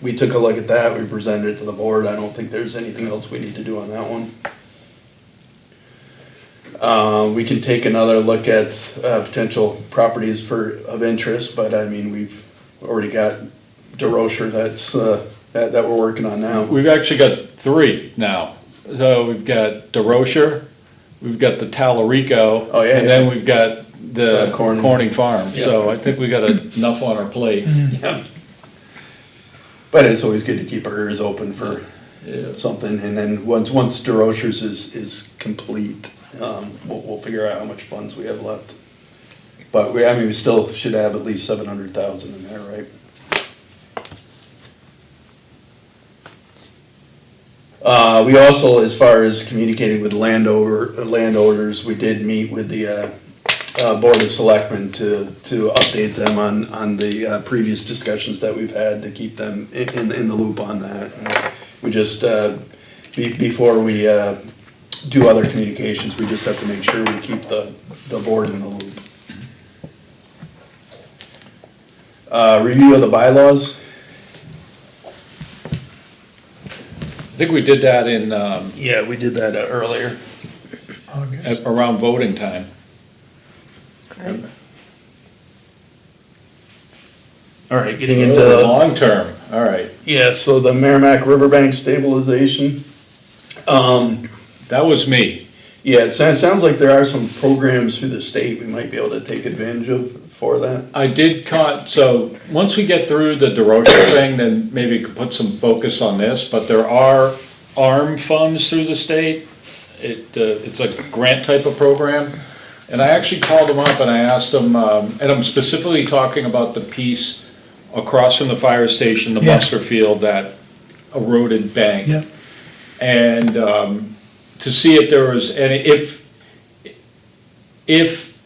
We took a look at that. We presented it to the board. I don't think there's anything else we need to do on that one. We can take another look at potential properties of interest, but I mean, we've already got DeRocher that we're working on now. we've actually got three now. So we've got DeRocher, we've got the Talarico. Oh, yeah, And then we've got the Corning. Corning Farm. Yeah. So I think we got enough on our plate. But it's always good to keep our ears open for Yeah. something, and then once DeRocher's is complete, we'll figure out how much funds we have left. But we still should have at least 700,000 in there, right? We also, as far as communicating with landowners, we did meet with the Board of Selectmen to update them on the previous discussions that we've had, to keep them in the loop on that. And we just, before we do other communications, we just have to make sure we keep the board in the loop. Review of the bylaws. I think we did that in, Yeah, we did that earlier. around voting time. Right? All right, getting Oh, into, long term, all right. yeah, so the Merrimack Riverbank stabilization. That was me. Yeah, it sounds like there are some programs through the state we might be able to take advantage of for that. I did so once we get through the DeRocher thing, then maybe we could put some focus on this, but there are ARM funds through the state. It's a grant type of program. And I actually called them up and I asked them, and I'm specifically talking about the piece across from the fire station, the Yeah. muster field, that eroded bank. Yeah. And to see if there was any, if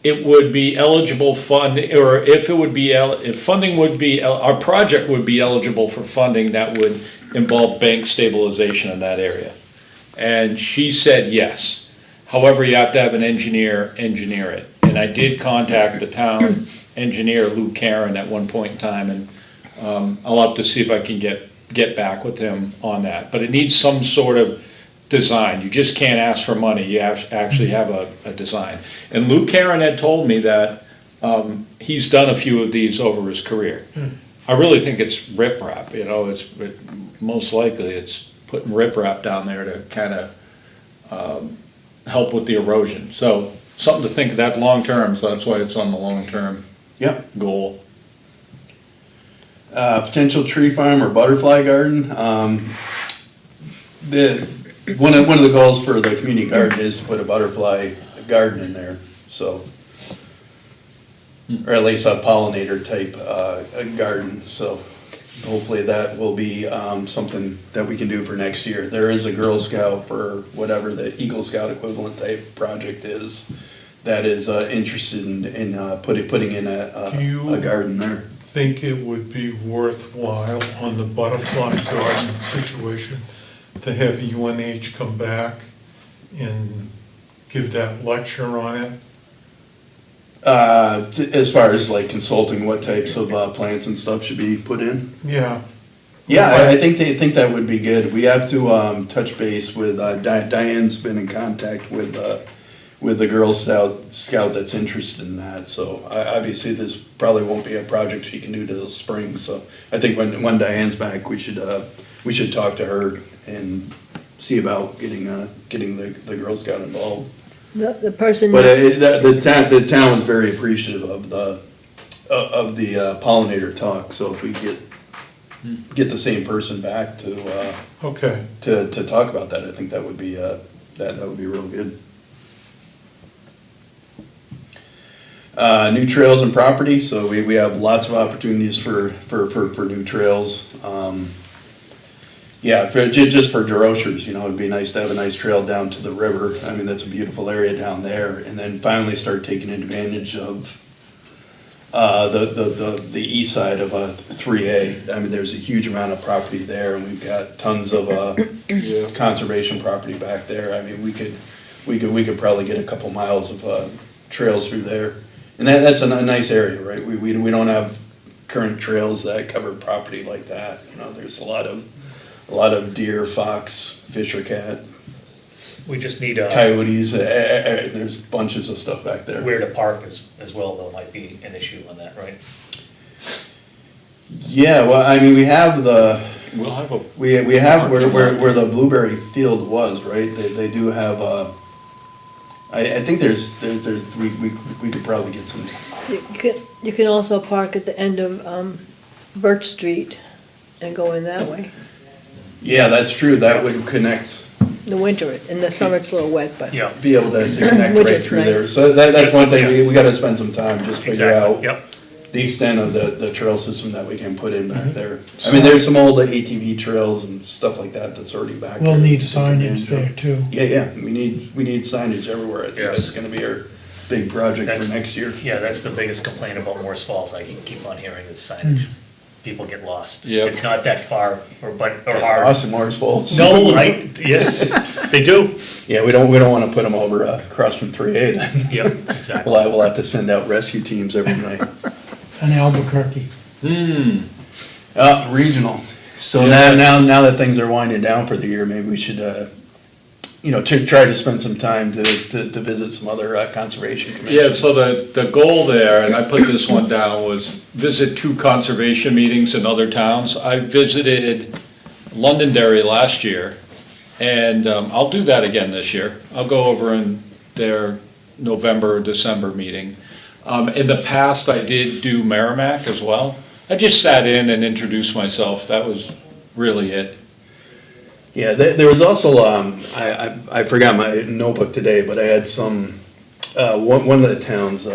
it would be eligible fund, or if it would be, if funding would be, our project would be eligible for funding that would involve bank stabilization in that area. And she said yes. However, you have to have an engineer engineer it. And I did contact the town engineer, Lou Karen, at one point in time, and I'll have to see if I can get back with him on that. But it needs some sort of design. You just can't ask for money. You have to actually have a design. And Lou Karen had told me that he's done a few of these over his career. I really think it's riprap, you know, most likely it's putting riprap down there to kind of help with the erosion. So something to think of that long-term, so that's why it's on the long-term Yep. goal. Potential tree farm or butterfly garden. One of the goals for the community garden is to put a butterfly garden in there, so. Or at least a pollinator type, garden, so hopefully that will be, something that we can do for next year. There is a Girl Scout for whatever the Eagle Scout equivalent type project is, that is, interested in putting in Do you- a garden there. Think it would be worthwhile on the butterfly garden situation to have UNH come back and give that lecture on it? As far as like consulting what types of, plants and stuff should be put in? Yeah. Yeah, I think they think that would be good. We have to, touch base with, Diane's been in contact with the Girl Scout that's interested in that, so obviously this probably won't be a project she can do till the spring, so I think when Diane's back, we should talk to her and see about getting the Girl Scout involved. The person. But the town was very appreciative of the pollinator talk, so if we get the same person back Okay. to talk about that, I think that would be that would be real good. New trails and property, so we have lots of opportunities for new trails. Yeah, just for DeRochers, you know, it'd be nice to have a nice trail down to the river. I mean, that's a beautiful area down there, and then finally start taking advantage of the east side of 3A. I mean, there's a huge amount of property there, and we've got tons of Yeah. conservation property back there. I mean, we could probably get a couple miles of trails through there. And that's a nice area, right? We don't have current trails that cover property like that. You know, there's a lot of deer, fox, fish or cat, We just need coyotes, there's bunches of stuff back there. where to park as well, though, might be an issue on that, right? Yeah, well, I mean, we have We'll have a, we have where the blueberry field was, right? They do have, I think we could probably get some. You can also park at the end of Birch Street and go in that way. Yeah, that's true, that would connect, In the winter, in the summer it's a little wet, but. Yeah, be able to connect Which right is through there. nice. So that's one thing, we gotta spend some time, just figure exactly, out yep. the extent of the trail system that we can put in Mm-hmm. back there. I mean, there's some old ATV trails and stuff like that that's already back there. We'll need to take advantage signage of. there too. Yeah, we need signage everywhere. I think Yes. that's gonna be our big project That's- for next year. Yeah, that's the biggest complaint about Morse Falls, I keep on hearing is signage. People get lost. Yep. It's not that far, or hard. Austin Morris Falls. No, yes, they do. Yeah, we don't wanna put them over, across from 3A then. Yep, exactly. We'll have to send out rescue teams every night. And Albuquerque. Regional. So Yeah. now that things are winding down for the year, maybe we should, try to spend some time to visit some other conservation yeah, commissions. so the goal there, and I put this one down, was visit 2 conservation meetings in other towns. I visited Londonderry last year, and I'll do that again this year. I'll go over in their November, December meeting. In the past, I did do Merrimack as well. I just sat in and introduced myself, that was really it. Yeah, there was also, I forgot my notebook today, but I had some, one of the towns,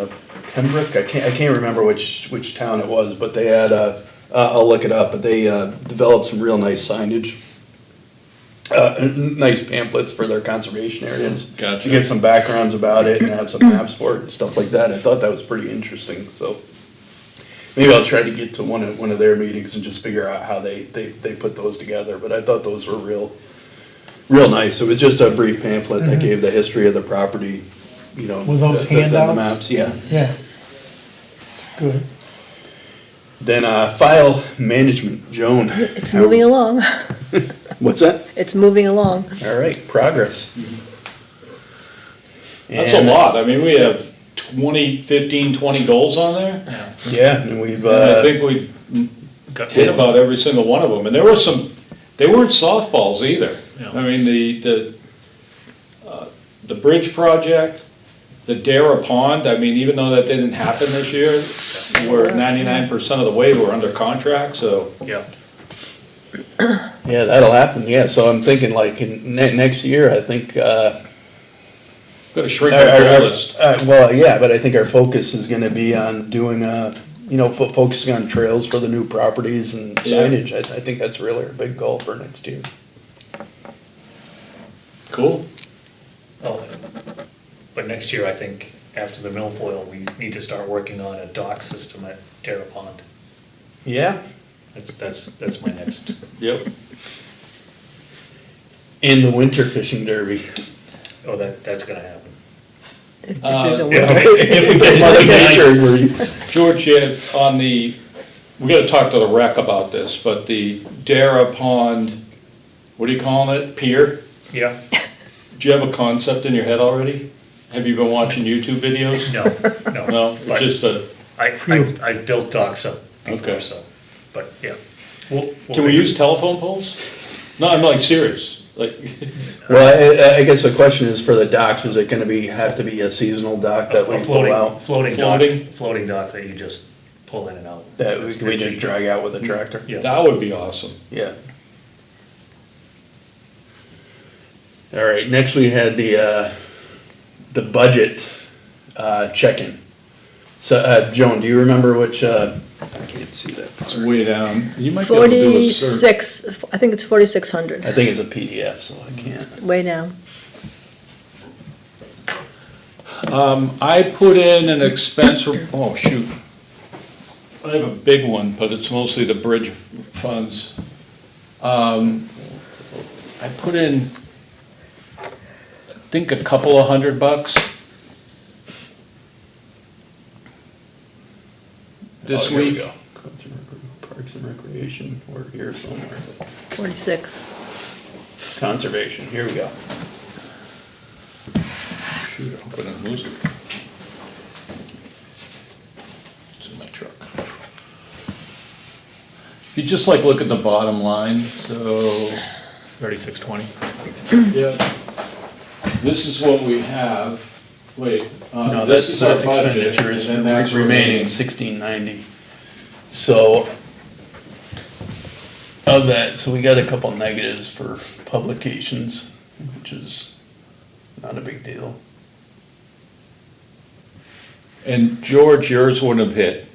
Pembroke, I can't remember which town it was, but they had, I'll look it up, but they developed some real nice signage. nice pamphlets for their conservation areas. Gotcha. To get some backgrounds about it and have some maps for it and stuff like that. I thought that was pretty interesting, so. Maybe I'll try to get to one of their meetings and just figure out how they put those together, but I thought those were real nice. It was just a brief pamphlet that gave the history of the property, you know. Were those the handouts? maps, yeah. Yeah. It's good. Then, file management, Joan. It's moving along. What's that? It's moving along. All right, progress. That's a And- lot. I mean, we have 20 goals on there. Yeah, and we've, And I think we hit about every single one of them. And there were some, they weren't softballs either. Yeah. I mean, the bridge project, the Dara Pond, I mean, even though that didn't happen this year, we're 99% of the way, we're under contract, so. Yeah, yeah, that'll happen, yeah, so I'm thinking like in next year, I think, Gotta shrink our goal list. well, yeah, but I think our focus is gonna be on doing, you know, focusing on trails for the new properties and Yeah. signage. I think that's really our big goal for next year. Cool. oh, but next year, I think, after the milfoil, we need to start working on a dock system at Terra Pond. Yeah. That's my next. Yep. In the winter fishing derby. Oh, that's gonna happen. If there's a Yeah. way. If we get Mother something Nature, nice, where George, yeah, on the, we gotta talk to the rec about this, but the Dara Pond, what are you calling it, pier? Yeah, Do you have a concept in your head already? Have you been watching YouTube videos? no, No, but it's just a, I built docks up Okay. before, so, but, yeah. We'll can we figure- use telephone poles? No, I'm like serious, like, Well, I guess the question is for the docks, is it gonna have to be a seasonal dock that we A pull out? floating Floating? dock that you just pull in and out. That we That's just drag out with a tractor? Yeah. that would be awesome. Yeah. All right, next we had the budget, check-in. So, Joan, do you remember which, I can't see that It's far. way down. You might be able to do a search. 46, I think it's 4,600, I think it's a PDF, so I can't. way down. I put in an expense, oh shoot. I have a big one, but it's mostly the bridge funds. I put in, I think a couple of $100 this Oh, here we week. go. Parks and Recreation, we're here somewhere. 46. Conservation, here we go. Shoot, I hope I don't lose it. It's in my truck. If you just like look at the bottom line, so. 3620. Yeah. This is what we have. Wait, No, this that's is our budget. expenditures, and that's remaining 1690. So, of that, so we got a couple negatives for publications, which is not a big deal. And George, yours wouldn't have hit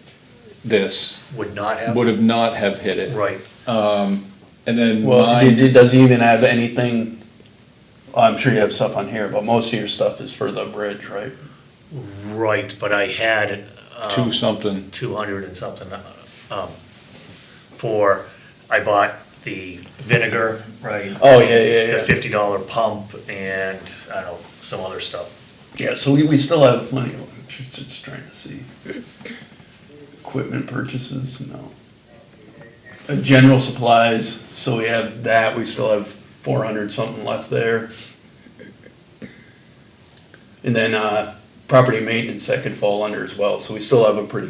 this, Would not have. would have not have hit it. Right, And then Well, mine, it doesn't even have anything, I'm sure you have stuff on here, but most of your stuff is for the bridge, right? right, but I had. two something. 200 and something, I bought the vinegar, right? Oh, yeah. The $50 pump and, I don't know, some other stuff. Yeah, so we still have plenty of, I'm just trying to see. Equipment purchases, no. General supplies, so we have that, we still have 400 something left there. And then, property maintenance that could fall under as well, so we still have a pretty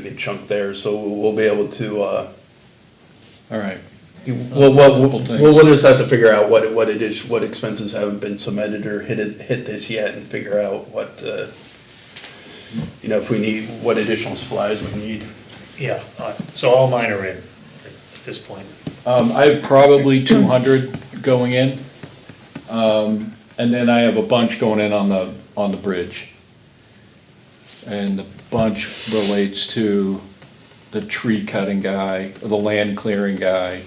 good chunk there, so we'll be able to, All right. we'll just have to figure out what it is, what expenses haven't been submitted or hit this yet and figure out what, you know, if we need, what additional supplies we need. Yeah, so all mine are in at this point. I have probably 200 going in. And then I have a bunch going in on the bridge. And the bunch relates to the tree cutting guy, or the land clearing guy,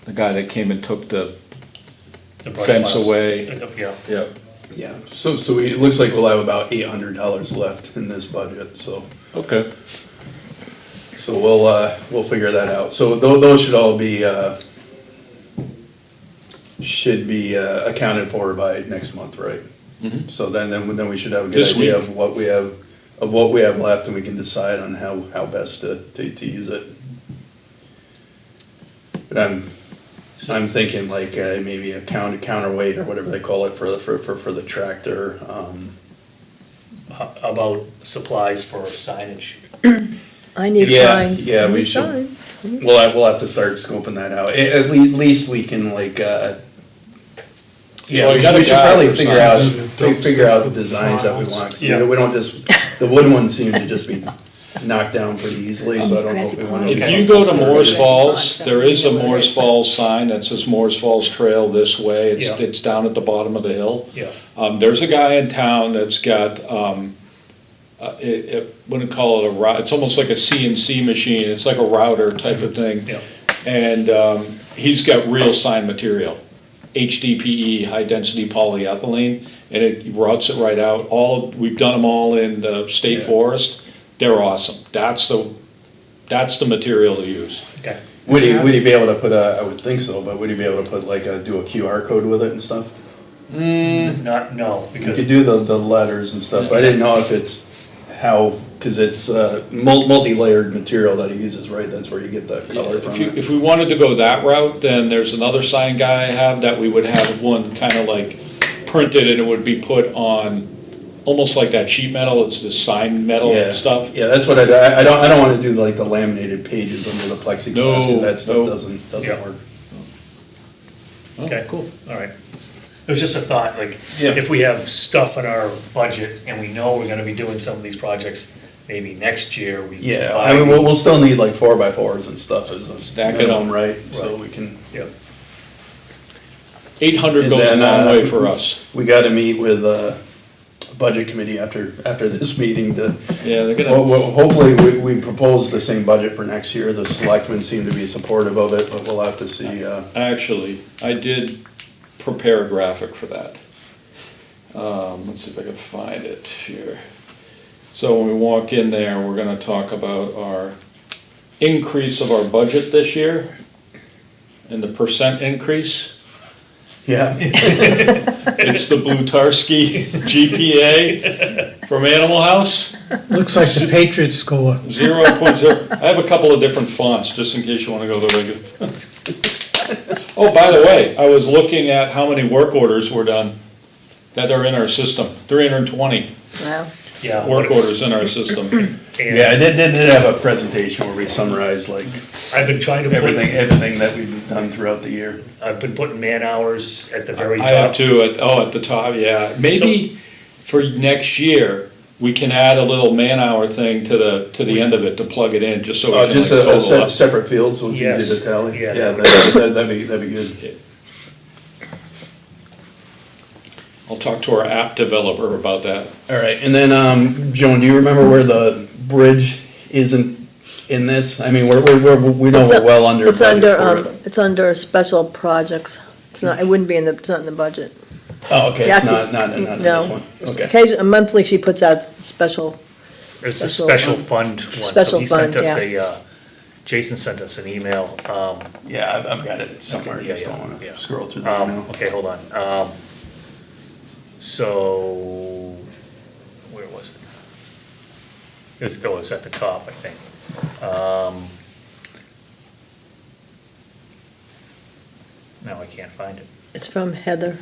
the guy that came and took the The brush fence piles. away. Yeah, Yep, Yeah, so it looks like we'll have about $800 left in this budget, so. okay. So we'll figure that out. So those should all be, accounted for by next month, right? Mhm. So then we should have a good This idea week. of what we have left, and we can decide on how best to use it. But I'm thinking like maybe a counterweight or whatever they call it for the tractor. How about supplies for signage? I need Yeah, signs. yeah, I we need should- signs. We'll have to start scoping that out. At least we can like, yeah, Well, you got a we should guy probably for figure signs. out designs that we want. 'Cause Yeah. we don't just, the wood ones seem to just be knocked down pretty easily, so I don't know if we want to. If you go to Moore's Falls, there is a Moore's Falls sign that says Moore's Falls Trail this way. Yeah. It's down at the bottom of the hill. Yeah, There's a guy in town that's got, wouldn't call it it's almost like a CNC machine. It's like a router type of thing. yeah. And he's got real sign material, HDPE, high-density polyethylene, and it routes it right out. We've done them all in the state Yeah. forest. They're awesome. That's the material to use. Okay. Would he be able to put I would think so, but would he be able to put like do a QR code with it and stuff? Not, no, You because, could do the letters and stuff. I didn't know if it's because it's multi-layered material that he uses, right? That's where you get the color from it. If we wanted to go that route, then there's another sign guy I have that we would have one kind of like printed and it would be put on, almost like that sheet metal, it's the sign metal Yeah, stuff. yeah, that's what I do. I don't want to do like the laminated pages under the plexiglass, No, 'cause that stuff no. doesn't Yeah. work. okay, cool, all right. It was just a thought, like, Yeah. if we have stuff in our budget and we know we're gonna be doing some of these projects, maybe next year, we. Yeah, buy- I mean, we'll still need like 4x4s and stuff as Stack a it minimum, up. right? So Right. we can, Yep, 800 And goes a then, long way for us. we got to meet with budget committee after this meeting to, Yeah, they're gonna, hopefully we propose the same budget for next year. The selectmen seem to be supportive of it, but we'll have to see. actually, I did prepare a graphic for that. Let's see if I can find it here. So when we walk in there, we're gonna talk about our increase of our budget this year and the percent increase. Yeah, It's the Blutarsky GPA from Animal House, Looks like the Patriots score. 0.0. I have a couple of different fonts, just in case you wanna go the regular. Oh, by the way, I was looking at how many work orders were done that are in our system, 320 Wow. yeah. work orders in our system. And yeah, I did have a presentation where we summarized like I've been trying to put, everything that we've done throughout the year. I've been putting man hours at the very I have top. two, at the top, yeah. Maybe for next year, we can add a little man-hour thing to the end of it to plug it in, just so we can like Just total a up. separate field, so it's easy Yes. to tally. Yeah. Yeah, that'd be good. I'll talk to our app developer about that. All right, and then, Joan, do you remember where the bridge isn't in this? I mean, we know It's we're a- well under It's budget under, for it. it's under special projects. It's not, it wouldn't be it's not in the budget. Oh, okay, Yeah, it's not in this No. one, okay. Occasionally, monthly, she puts out special, It's a special, special um, fund one, so special he sent fund, us yeah. Jason sent us an email, Yeah, I've got it somewhere, Okay, yeah, just don't yeah, wanna yeah. scroll through the email. okay, hold on, so, where was it? It's at the top, I think. Now I can't find it. it's from Heather.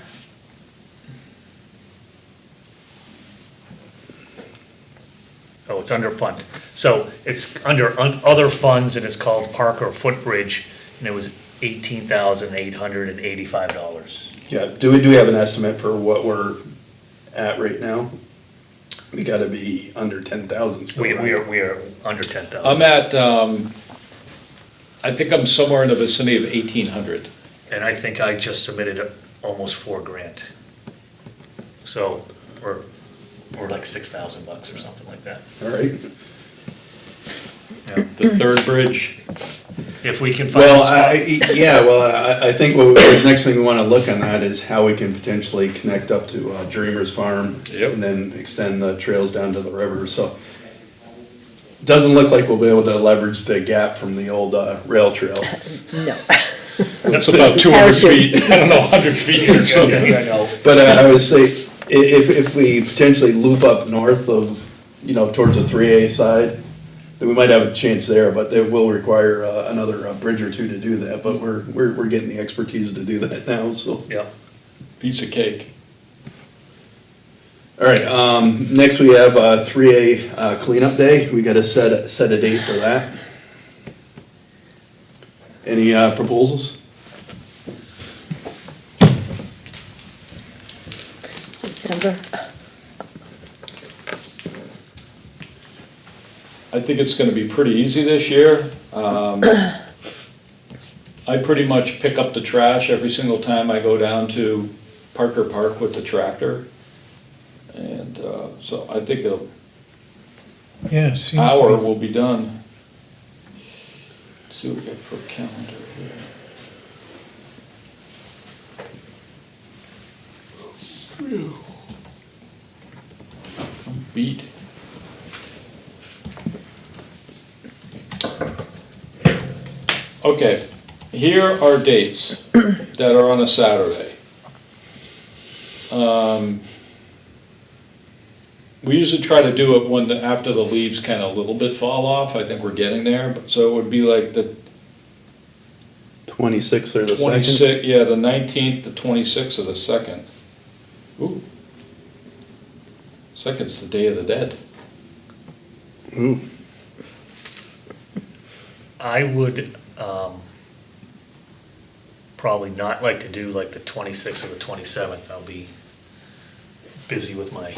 Oh, it's under fund. So it's under other funds and it's called Parker Footbridge and it was $18,885. Yeah, do we have an estimate for what we're at right now? We gotta be under 10,000 still, We right? are under 10,000. I'm at, I think I'm somewhere in the vicinity of 1,800. And I think I just submitted almost $4,000. So we're like $6,000 or something like that. All right, Yeah. The third bridge, if we can find a Well, spot. I think the next thing we wanna look on that is how we can potentially connect up to Dreamer's Farm. Yep. And then extend the trails down to the river, so. Doesn't look like we'll be able to leverage the gap from the old rail trail. No. That's about 200 Parachute. feet, I don't know, 100 feet or Yeah, something. I know. But I would say, if we potentially loop up north of, towards the 3A side, then we might have a chance there, but it will require another bridge or two to do that, but we're getting the expertise to do that now, so. Yeah, Piece of cake. All right, next we have 3A cleanup day. We gotta set a date for that. Any proposals? December. I think it's gonna be pretty easy this year. I pretty much pick up the trash every single time I go down to Parker Park with the tractor. And so I think an Yeah, seems hour to be. will be done. See what we got for a calendar here. I'm beat. Okay, here are dates that are on a Saturday. We usually try to do it when after the leaves kind of a little bit fall off. I think we're getting there, but so it would be like the 26th or the 2nd? 26th, yeah, the 19th, the 26th, or the 2nd. Ooh. 2nd's the Day of the Dead. Ooh, I would, probably not like to do like the 26th or the 27th. I'll be busy with my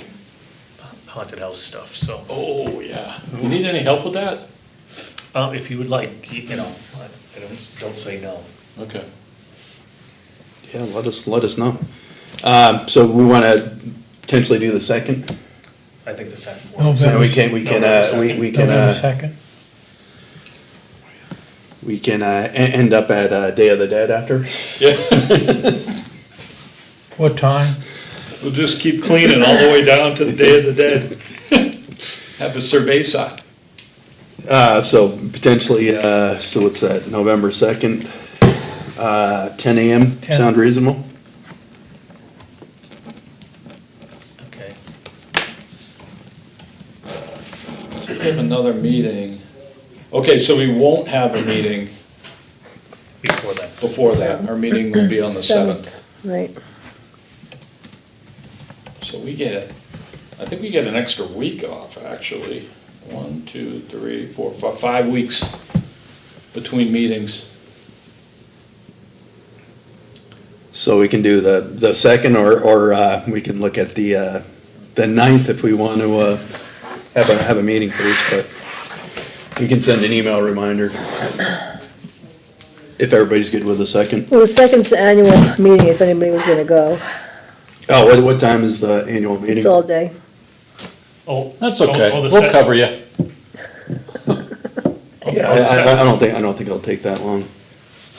haunted house stuff, so. Oh, yeah. You need any help with that? If you would like, I don't say no. Okay. yeah, let us know. So we wanna potentially do the 2nd? I think the second And November, we can, November 2nd. we can end up at Day of the Dead after. Yeah. What time? We'll just keep cleaning all the way down to the Day of the Dead. Have a cerveza. So potentially, so what's that, November 2nd, 10 AM, 10. sound reasonable? Okay. So we have another meeting. Okay, so we won't have a meeting Before that. before that. Our meeting will be on the 7th. Right. So I think we get an extra week off, actually. 1, 2, 3, 4, 5 weeks between meetings. So we can do the 2nd, or we can look at the 9th if we want to have a meeting first, but we can send an email reminder if everybody's good with the 2nd. Well, the 2nd's the annual meeting, if anybody was gonna go. Oh, what time is the annual meeting? It's all day. Oh. That's oh, okay. oh, the We'll sec- cover you. Yeah, oh, the sec- I don't think it'll take that long.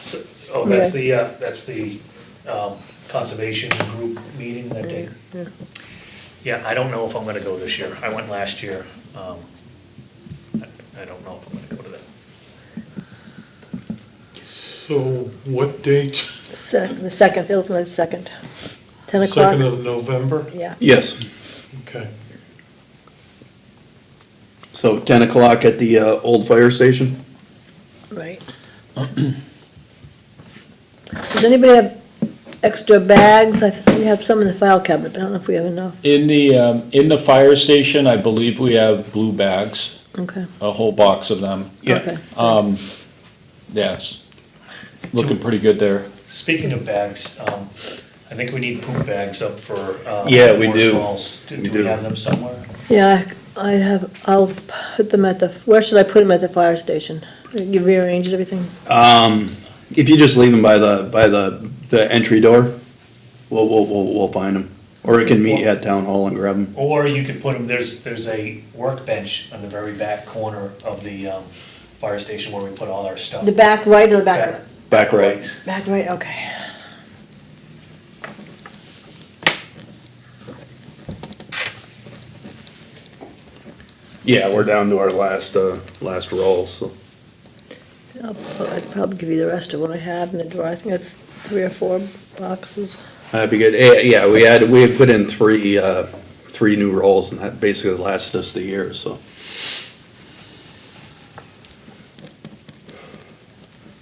so- Oh, that's the conservation group meeting that day? Yeah, I don't know if I'm gonna go this year. I went last year. I don't know if I'm gonna go to that. So what date? The 2nd, ultimately the 2nd. 10 o'clock? 2nd of November? Yeah. Yes, Okay. so 10 o'clock at the old fire station? Right. Does anybody have extra bags? We have some in the file cabinet, but I don't know if we have enough. In the fire station, I believe we have blue bags, Okay. a whole box of them. Yeah. Okay. Yeah, it's looking pretty good there. Speaking of bags, I think we need poop bags up for, Yeah, we Morse do. Falls. Do We we do. have them somewhere? Yeah, I'll put them where should I put them at the fire station? You rearranged everything? If you just leave them by the entry door, we'll find them. Or it can meet at town hall and grab them. Or you could put them, there's a workbench on the very back corner of the fire station where we put all our stuff. The back right or the back left? Back right. Back right, okay. Yeah, we're down to our last roll, so. I'd probably give you the rest of what I have in the drawer. I think I have 3 or 4 boxes. That'd be good. Yeah, we had put in three new rolls, and that basically lasted us the year, so.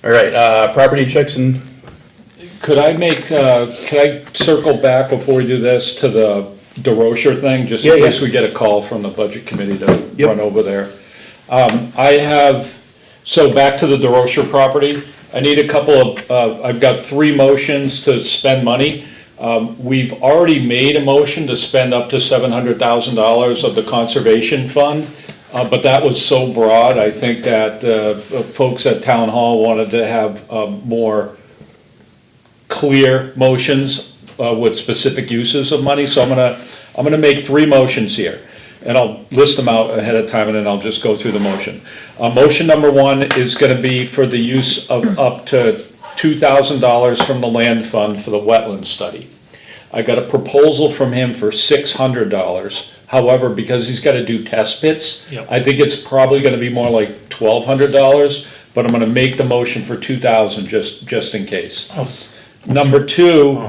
All right, property checks and, Could I circle back before we do this to the DeRocher thing, just in Yeah, case yeah. we get a call from the budget committee to Yep. run over there? So back to the DeRocher property, I need a couple of, I've got 3 motions to spend money. We've already made a motion to spend up to $700,000 of the conservation fund, but that was so broad, I think that folks at Town Hall wanted to have more clear motions with specific uses of money, so I'm gonna make 3 motions here. And I'll list them out ahead of time, and then I'll just go through the motion. Motion number 1 is gonna be for the use of up to $2,000 from the land fund for the wetland study. I got a proposal from him for $600. However, because he's gotta do test pits, Yep. I think it's probably gonna be more like $1,200, but I'm gonna make the motion for 2,000 just in case. Number 2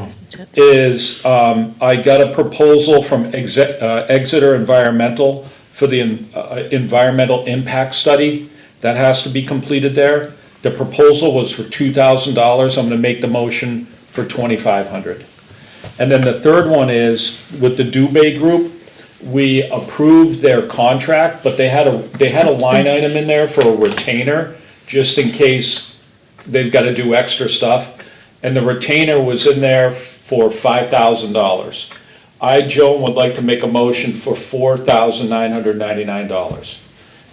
is, I got a proposal from Exeter Environmental for the environmental impact study. That has to be completed there. The proposal was for $2,000. I'm gonna make the motion for $2,500. And then the third one is with the Dubé Group, we approved their contract, but they had a line item in there for a retainer, just in case they've gotta do extra stuff. And the retainer was in there for $5,000. Joan, would like to make a motion for $4,999.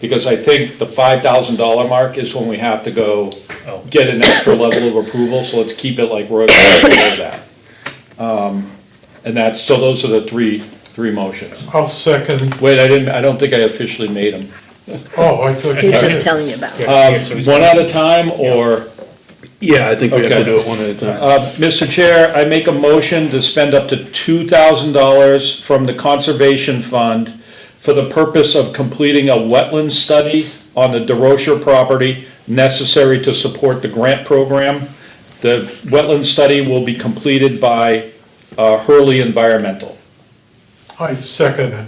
Because I think the $5,000 mark is when we have to go get an extra level of approval, so let's keep it like we're below that. And so those are the three motions. I'll second. Wait, I don't think I officially made them. Oh, I thought He's you just did. telling you about it. One at a time, or? yeah, I think we have to Okay. do it one at a time. Mr. Chair, I make a motion to spend up to $2,000 from the Conservation Fund for the purpose of completing a wetland study on the DeRocher property necessary to support the grant program. The wetland study will be completed by Hurley Environmental. I second it.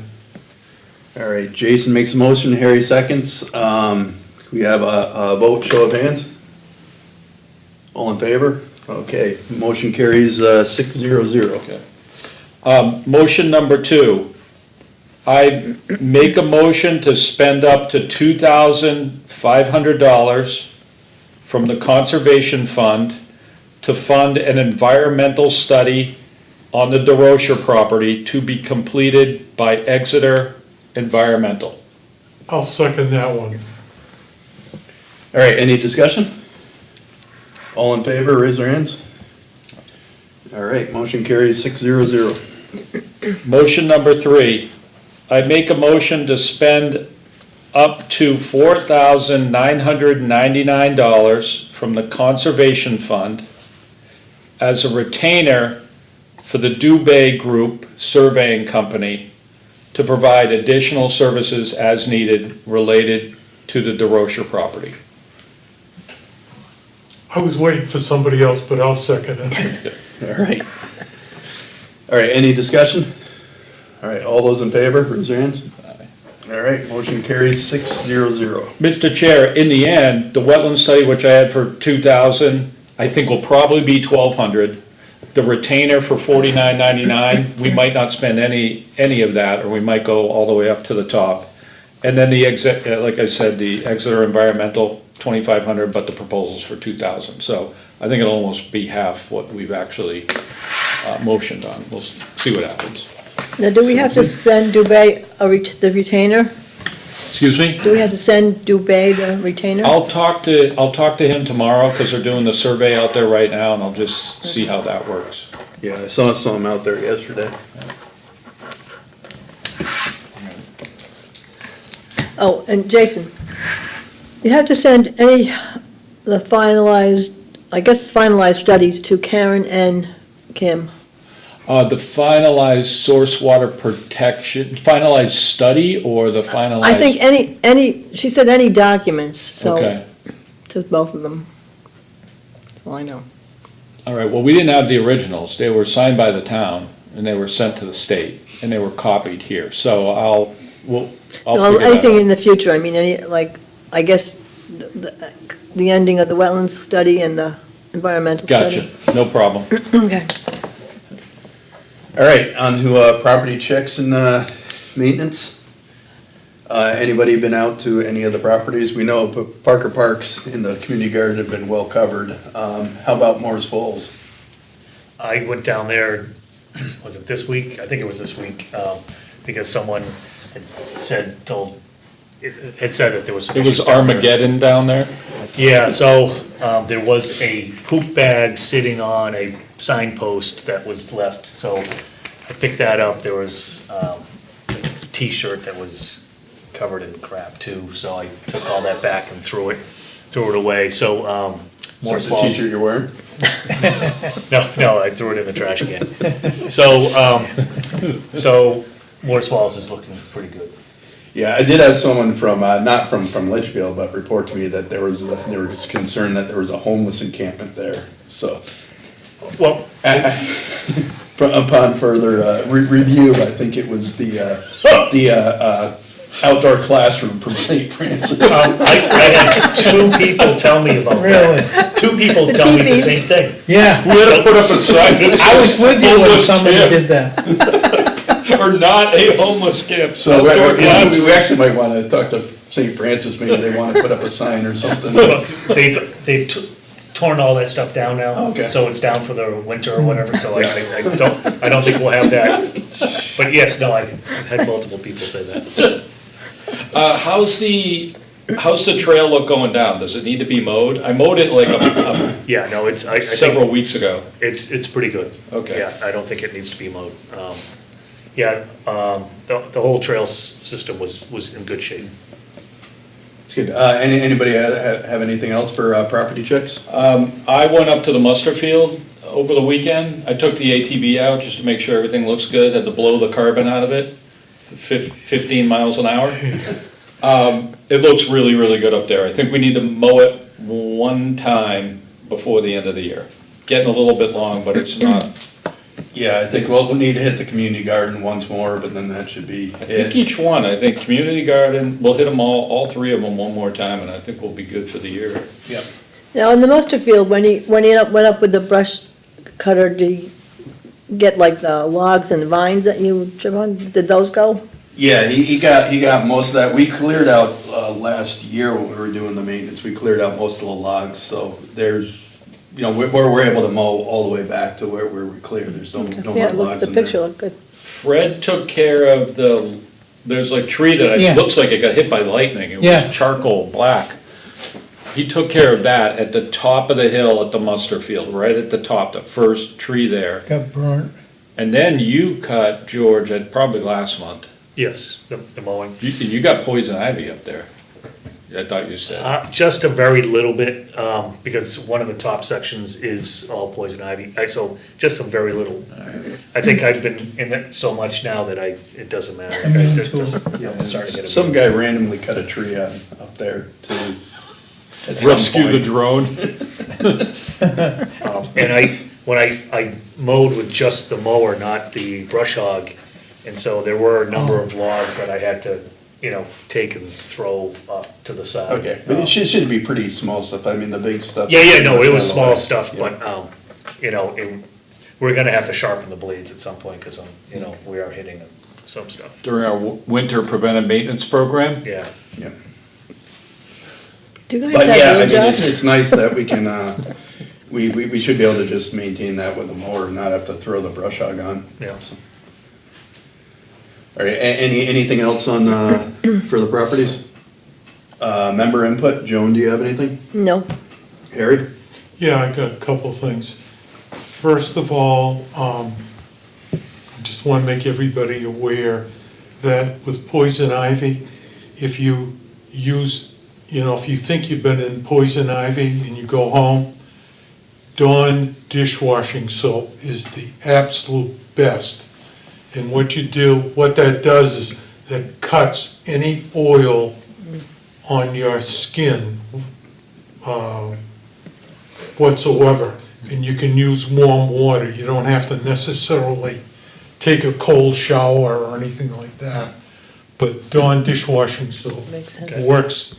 All right, Jason makes a motion, Harry seconds. We have a vote, show of hands. All in favor? Okay, motion carries 600. Okay. Motion number 2, I make a motion to spend up to $2,500 from the Conservation Fund to fund an environmental study on the DeRocher property to be completed by Exeter Environmental. I'll second that one. All right, any discussion? All in favor, raise their hands. All right, motion carries 600. Motion number 3, I make a motion to spend up to $4,999 from the Conservation Fund as a retainer for the Dubé Group Surveying Company to provide additional services as needed related to the DeRocher property. I was waiting for somebody else, but I'll second it. All right. All right, any discussion? All right, all those in favor, raise your hands. All right, motion carries 600. Mr. Chair, in the end, the wetland study, which I had for 2,000, I think will probably be 1,200. The retainer for $49.99, we might not spend any of that, or we might go all the way up to the top. And then like I said, the Exeter Environmental, 2,500, but the proposal's for 2,000. So I think it'll almost be half what we've actually motioned on. We'll see what happens. Now, do we have to send Dubé the retainer? Excuse me? Do we have to send Dubé the retainer? I'll talk to him tomorrow, because they're doing the survey out there right now, and I'll just see how that works. Yeah, I saw some out there yesterday. Oh, and Jason, You have to send the finalized, I guess finalized studies to Karen and Kim. The finalized source water protection, finalized study or the finalized? I think she said any documents, so, Okay, to both of them. That's all I know. all right, well, we didn't have the originals. They were signed by the town and they were sent to the state and they were copied here. So I'll No, figure anything that in the future, I mean, I guess, the ending of the wetlands study and the environmental out. study. Gotcha, no problem. Okay. All right, on to property checks and maintenance. Anybody been out to any of the properties? We know Parker Parks in the community garden have been well covered. How about Moore's Falls? I went down there, was it this week? I think it was this week, because someone had said that there was some It was issues down there. Armageddon down there? Yeah, so there was a poop bag sitting on a signpost that was left, so I picked that up. There was a T-shirt that was covered in crap too, so I took all that back and threw it away. So What's the t-shirt you're wearing? no, I threw it in the trash can. So Morris Falls is looking pretty good. Yeah, I did have someone from, not from Litchfield, but report to me that they were just concerned that there was a homeless encampment there, so. Well, Upon further review, I think it was the outdoor classroom from St. Francis. I had two people tell me about that. Two people The tell me the TVs. same thing. Yeah, We had to put up a sign. I was with you when Homeless somebody camp. did that. Or not a homeless camp. So Outdoor classroom. we actually might want to talk to St. Francis, maybe they want to put up a sign or something. Well, they've torn all that stuff down now. Okay. So it's down for the winter or whatever, so I don't think we'll have that. But yes, no, I've had multiple people say that. How's the trail look going down? Does it need to be mowed? I mowed it like Yeah, no, I think several weeks ago. it's pretty good. Okay. Yeah, I don't think it needs to be mowed. The whole trail system was in good shape. It's good. Anybody have anything else for property checks? I went up to the muster field over the weekend. I took the ATV out just to make sure everything looks good, had to blow the carbon out of it, 15 miles an hour. It looks really, really good up there. I think we need to mow it one time before the end of the year. Getting a little bit long, but it's not. Yeah, I think, well, we'll need to hit the community garden once more, but then that should be I think it. each one, I think community garden, we'll hit them all three of them one more time, and I think we'll be good for the year. Yep. Now, in the muster field, when he went up with the brush cutter, did he get like the logs and vines that you trim on? Did those go? Yeah, he got most of that. We cleared out last year when we were doing the maintenance, we cleared out most of the logs, so there's, we're able to mow all the way back to where we cleared. There's no more Yeah, logs the in picture there. looked good. Fred took care of there's like tree that Yeah. looks like it got hit by lightning. It Yeah. was charcoal black. He took care of that at the top of the hill at the muster field, right at the top, the first tree there. Got burnt. And then you cut, George, probably last month. Yes, the mowing. You got poison ivy up there, I thought you said. Just a very little bit, because one of the top sections is all poison ivy, so just some very little. I think I've been in it so much now that it doesn't matter. Immune It to it. doesn't- Yeah, I'm starting to get some immune. guy randomly cut a tree up there to. at some Rescue the point. drone. And when I mowed with just the mower, not the brush hog, and so there were a number of logs that I had to, take and throw up to the side. Okay, but it should be pretty small stuff. I mean, the big stuff. Yeah, no, it was small stuff, Yeah. but, we're gonna have to sharpen the blades at some point, because, we are hitting some stuff. During our winter preventive maintenance program. Yeah. Yeah. Do you guys But yeah, I have mean, blue it's jobs? nice that we can, we should be able to just maintain that with a mower, and not have to throw the brush hog on. Yeah. All right, anything else on, for the properties? Member input, Joan, do you have anything? No. Harry? Yeah, I got a couple things. First of all, I just want to make everybody aware that with poison ivy, if you use you know, if you think you've been in poison ivy and you go home, Dawn dishwashing soap is the absolute best. And what you do, what that does is that cuts any oil on your skin whatsoever. And you can use warm water. You don't have to necessarily take a cold shower or anything like that. But Dawn dishwashing soap Makes sense. works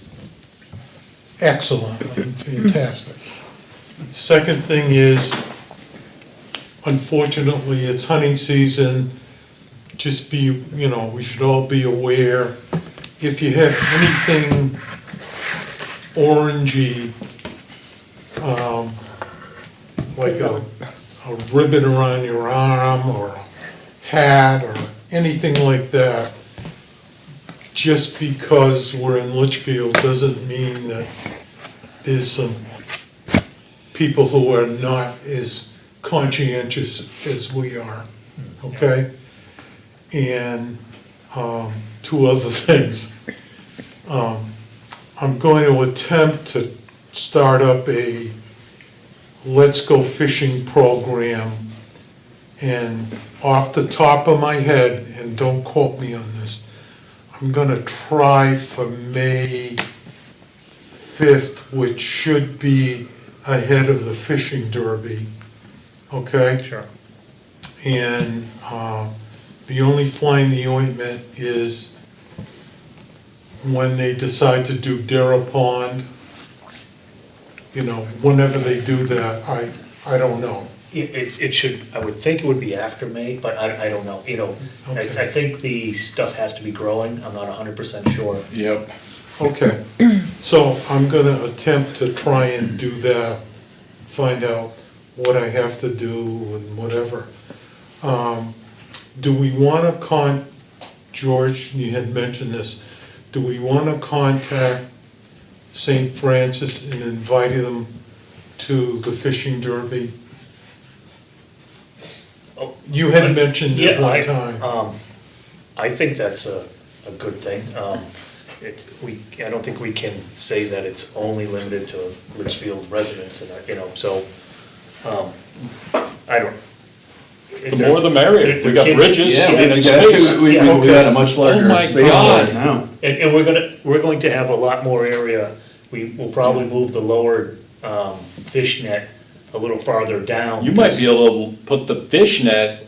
excellently, fantastic. Second thing is, unfortunately, it's hunting season. Just be, you know, we should all be aware, if you have anything orangey, like a ribbon around your arm or a hat or anything like that, just because we're in Litchfield doesn't mean that there's some people who are not as conscientious as we are, okay? And two other things. I'm going to attempt to start up a Let's Go Fishing program. And off the top of my head, and don't quote me on this, I'm gonna try for May 5th, which should be ahead of the fishing derby, okay? Sure. And the only fly in the ointment is when they decide to do Darrah Pond. You know, whenever they do that, I don't know. It should, I would think it would be after May, but I don't know, you know. Okay. I think the stuff has to be growing, I'm not 100% sure. Yep. Okay, so I'm gonna attempt to try and do that, find out what I have to do and whatever. Do we wanna George, you had mentioned this, do we wanna contact St. Francis and invite them to the fishing derby? Oh, You had mentioned it Yeah, one time. I think that's a good thing. I don't think we can say that it's only limited to Litchfield residents and, you know, so, I don't. The more the merrier. We got bridges Yeah, and we space. got a much larger Oh my space God. right now. And we're going to have a lot more area. We will probably move the lower fish net a little farther down. You might be able to put the fish net,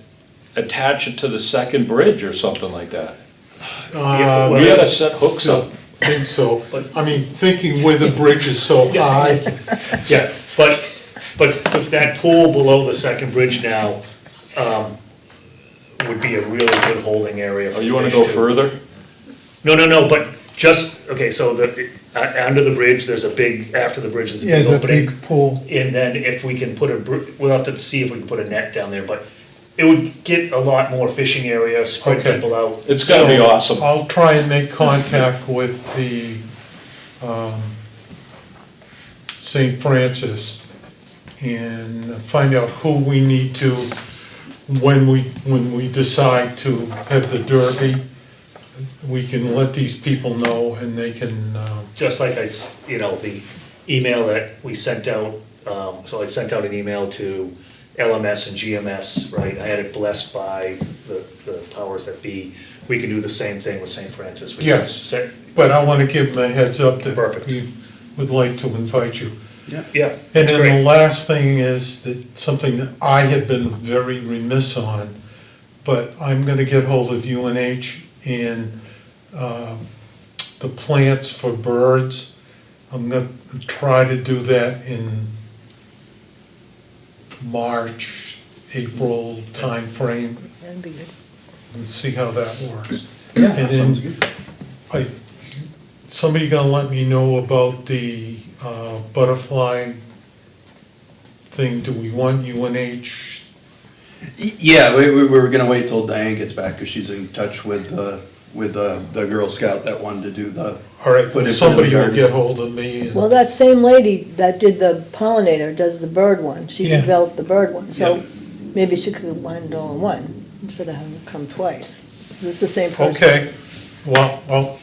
attach it to the second bridge or something like that. Yeah, We gotta set hooks up. I think so. But- I mean, thinking where the bridge is so high, Yeah, but that pool below the second bridge now would be a really good holding area for Oh, you wanna fish go too. further? No, but just, okay, so under the bridge, there's a big, after the bridge, there's a Yeah, big it's a opening. big pool. And then if we can put we'll have to see if we can put a net down there, but it would get a lot more fishing area, spread Okay. people out. It's gonna be So, awesome. I'll try and make contact with the St. Francis and find out who we need to, when we decide to have the derby, we can let these people know and they can, Just like the email that we sent out, so I sent out an email to LMS and GMS, right? I had it blessed by the powers that be. We can do the same thing with St. Francis. We can Yes. set- but I want to give them a heads up that Perfect. we would like to invite you. Yeah, And that's then the great. last thing is that something that I have been very remiss on, but I'm gonna get hold of UNH and the plants for birds. I'm gonna try to do that in March, April timeframe, That'd be good. and see how that works. Yeah, And sounds then good. somebody gonna let me know about the butterfly thing. Do we want UNH? Yeah, we were gonna wait till Diane gets back, because she's in touch with the Girl Scout that wanted to do the, All right, Put it in somebody the will garden. get hold of me. and- Well, that same lady that did the pollinator does the bird one. She Yeah. developed the bird one, so Yeah. maybe she could combine it all in one instead of having to come twice. It's the same person. Okay, well,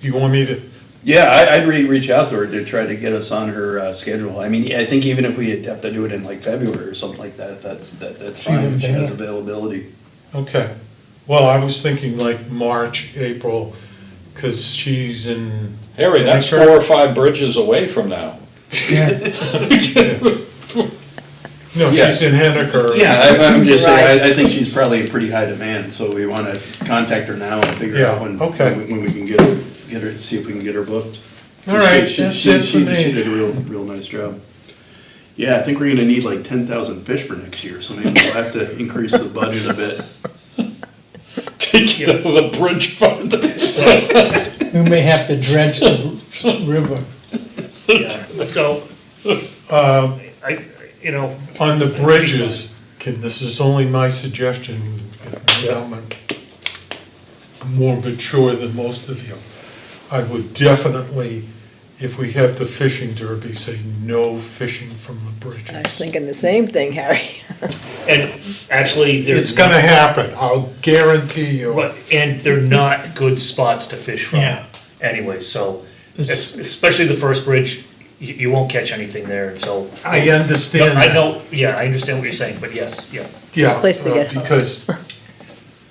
you want me to Yeah, I'd reach out to her to try to get us on her schedule. I mean, I think even if we have to do it in like February or something like that, that's fine if she has availability. Okay. Well, I was thinking like March, April, because she's in. Harry, that's 4 or 5 bridges away from now. No, Yeah. she's in Henniker. Yeah, I'm just saying, I think she's probably in pretty high demand, so we want to contact her now and figure out Yeah, okay. when we can get her, see if we can get her booked. All right, She- that's she- it for she me. did a real nice job. Yeah, I think we're gonna need like 10,000 fish for next year, so maybe we'll have to increase the budget a bit. Take it out of the bridge fund. We may have to dredge the river. Yeah, so, Uh, I. On the bridges, this is only my suggestion, I'm more mature than most of you. I would definitely, if we have the fishing derby, say no fishing from the I was bridges. thinking the same thing, Harry. And actually, there's. It's gonna happen, I'll guarantee you. Right, and they're not good spots to fish from Yeah. anyway, so, It's- especially the first bridge, you won't catch anything there, so. I understand I that. know, yeah, I understand what you're saying, but yes, yeah. Yeah, Place to get hung. because,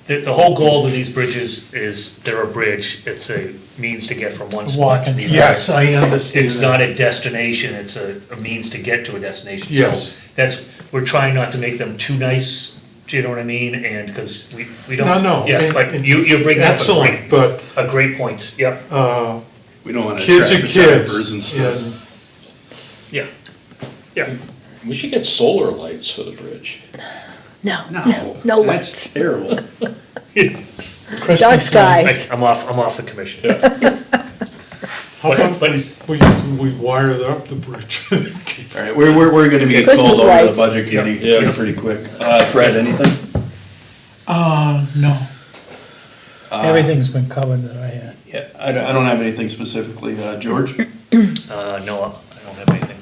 The whole goal of these bridges is they're a bridge, it's a means to get from one spot to the other. yes, I understand It's not that. a destination, it's a means to get to a destination. So Yes. that's, we're trying not to make them too nice, do you know what I mean? And, because we don't. No, Yeah, and- but and you bring up excellent, but, a great point, yep, We don't want to kids attract are kids. photographers and stuff. and- yeah, yeah. We should get solar lights for the bridge. No, No, no that's lights. terrible. Dark Christmas sky. lights. I'm off the commission. How But- about but- we wire up the bridge? All right, we're gonna be Christmas called over the lights. budget committee Yeah. pretty quick. Fred, anything? No. Everything's been covered that I had. Yeah, I don't have anything specifically. George? No, I don't have anything.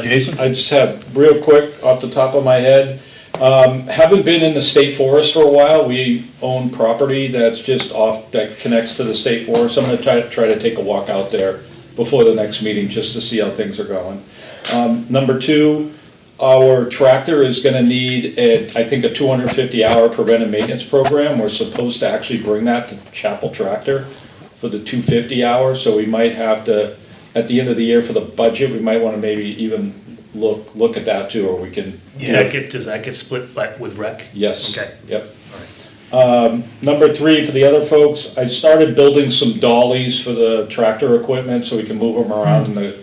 Jason? I just have, real quick, off the top of my head, haven't been in the state forest for a while. We own property that's just off, that connects to the state forest. I'm gonna try to take a walk out there before the next meeting, just to see how things are going. Number 2, our tractor is gonna need I think a 250-hour preventive maintenance program. We're supposed to actually bring that to Chapel Tractor for the 250 hours, so we might have to, at the end of the year for the budget, we might wanna maybe even look at that too, or we can. Does that get split with rec? Yes. Okay. Yep. Number 3, for the other folks, I started building some dollies for the tractor equipment so we can move them around in the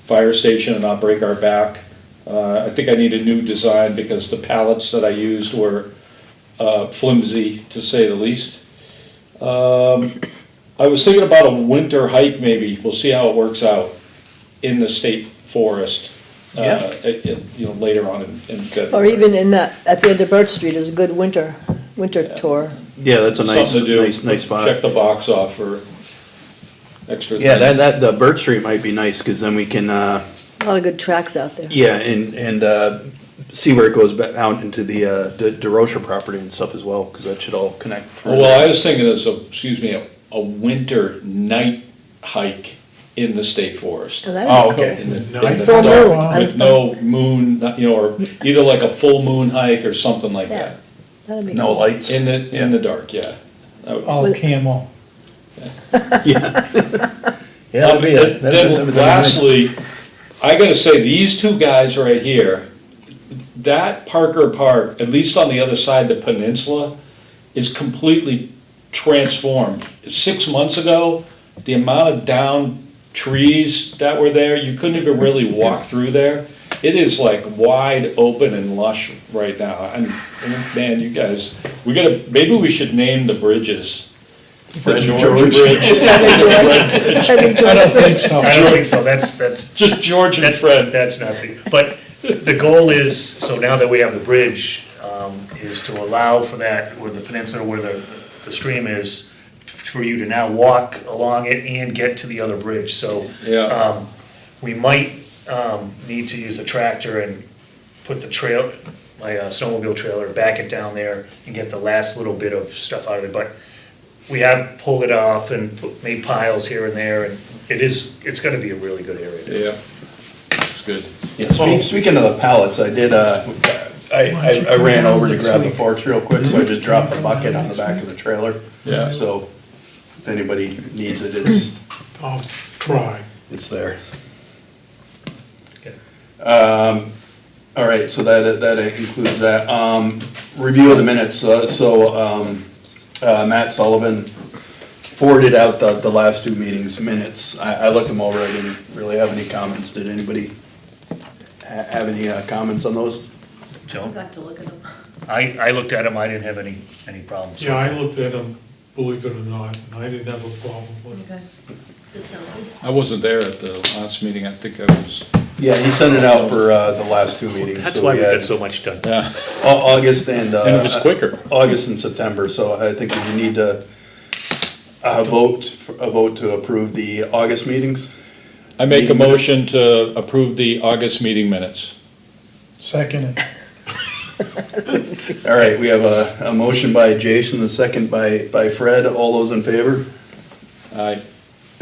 fire station and not break our back. I think I need a new design because the pallets that I used were flimsy, to say the least. I was thinking about a winter hike maybe, we'll see how it works out, in the state forest. Later on in February. Or even in that, at the end of Birch Street is a good winter tour. Yeah, that's a Something to do. nice spot. Check the box off for extra. Yeah, things. the Birch Street might be nice, because then we can, A lot of good tracks out there. yeah, and see where it goes back out into the DeRocher property and stuff as well, because that should all connect. through. Well, I was thinking of, a winter night hike in the state forest. Oh, that'd Oh, be cool. okay. In the Full dark, moon. with no moon, or either like a full moon hike or something like Yeah, that. that'd be No cool. lights? In the dark, yeah. That would- All camo. Yeah. Yeah, that'd be it. Then lastly, I gotta say, these 2 guys right here, that Parker Park, at least on the other side of the peninsula, is completely transformed. 6 months ago, the amount of downed trees that were there, you couldn't even really walk through there. It is like wide open and lush right now. And man, you guys, maybe we should name the bridges. Fred George George. Bridge. I don't think so. I don't think so, that's. Just George and That's Fred. That's nothing, but the goal is, so now that we have the bridge, is to allow for that, where the peninsula, where the stream is, for you to now walk along it and get to the other bridge, so. Yeah. We might, need to use the tractor and put the trail, my snowmobile trailer, back it down there and get the last little bit of stuff out of it, but we have pulled it off and made piles here and there, and it's gonna be a really good area. Yeah, it's good. Yeah, speaking of the pallets, I did, I ran over to grab the forks real quick, so I just dropped the bucket on the back of the trailer. Yeah. So if anybody needs it, I'll try. it's there. Okay. All right, so that includes that. Review of the minutes, Matt Sullivan forwarded out the last two meetings' minutes. I looked them over, I didn't really have any comments. Did anybody have any comments on those? Joan? Got to look at them. I looked at them, I didn't have any problems. Yeah, I looked at them, believe it or not, and I didn't have a problem with it. Okay. Good sound. I wasn't there at the last meeting, I think I was, Yeah, he sent it out for the last two meetings. That's so why we we had got so much done. yeah, August and. and it was quicker. August and September, so I think we need to vote to approve the August meetings. I make a motion to approve the August meeting minutes. Second it. All right, we have a motion by Jason, the second by Fred. All those in favor? Aye.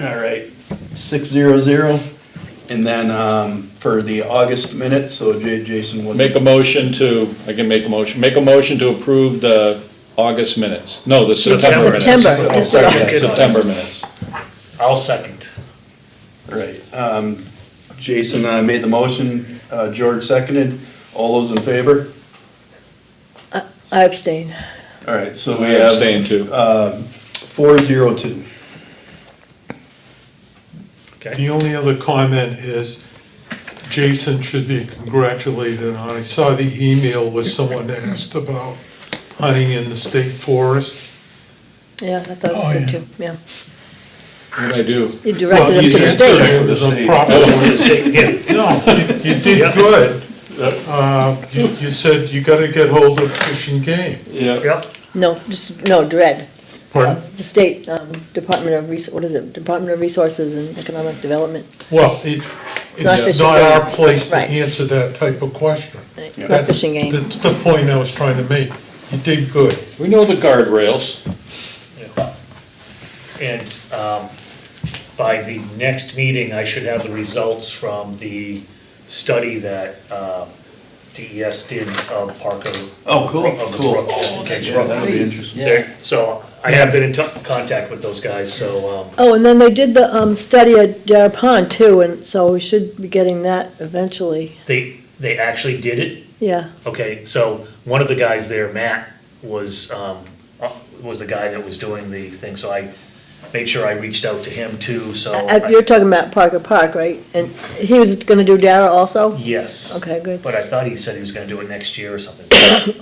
All right, 600. And then for the August minutes, so Jason was. Make a motion to, I can make a motion to approve the August minutes. No, the September minutes. September. Oh, sorry, Yeah, September minutes. I'll second. All right, Jason made the motion, George seconded. All those in favor? I abstain. All right, so we I have. abstain too. 402. Okay. The only other comment is Jason should be congratulated on, I saw the email where someone asked about hunting in the state forest. Yeah, I thought it Oh, was good yeah. too, yeah. What did I do? You directed Well, them you to the said state. it was a proper- Yeah. No, you did Yeah. good. You said you gotta get hold of Fish and Game. Yeah. Yep, No, DRED. Pardon? The state, Department of what is it? Department of Resources and Economic Development. Well, not Fish it's and not Game. our place to Right. answer that type of question. Right, Yeah. Not fishing game. That's the point I was trying to make. You did good. We know the guardrails. and by the next meeting, I should have the results from the study that DES did of Parker. Oh, cool, of the cool. brook, just in case. Yeah, that'll be interesting. There- So I have been in contact with those guys, so, Oh, and then they did the study at Dara Pond too, and so we should be getting that eventually. they actually did it. Yeah, Okay, so one of the guys there, Matt, was the guy that was doing the thing, so I made sure I reached out to him too, so. You're talking about Parker Park, right? And he was gonna do Dara also? Yes. Okay, good. But I thought he said he was gonna do it next year or something.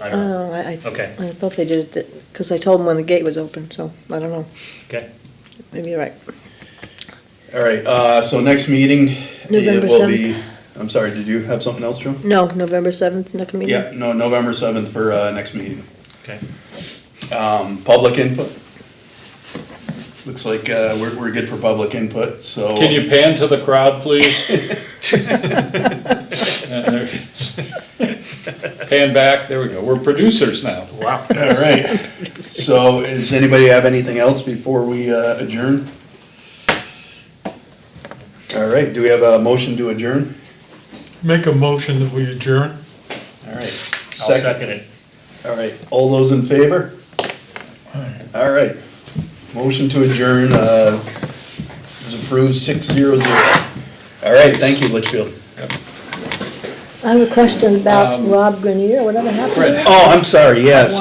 I don't know. Oh, I Okay. thought they did it, because I told them when the gate was open, so I don't know. Okay. Maybe you're right. All right, so next meeting, it November will be, I'm sorry, did you have something else, Joe? No, November 7th, next meeting? Yeah, no, November 7th for next meeting. Okay. Public input. Looks like we're good for public input, so. Can you pan to the crowd, please? Pan back, there we go. We're producers now. Wow. All right, so does anybody have anything else before we adjourn? All right, do we have a motion to adjourn? Make a motion that we adjourn. All right. I'll second it. All right, all those in favor? All right, motion to adjourn is approved 600. All right, thank you, Litchfield. I have a question about Rob Grenier, whatever happened to Fred. him? Oh, I'm sorry, yeah, so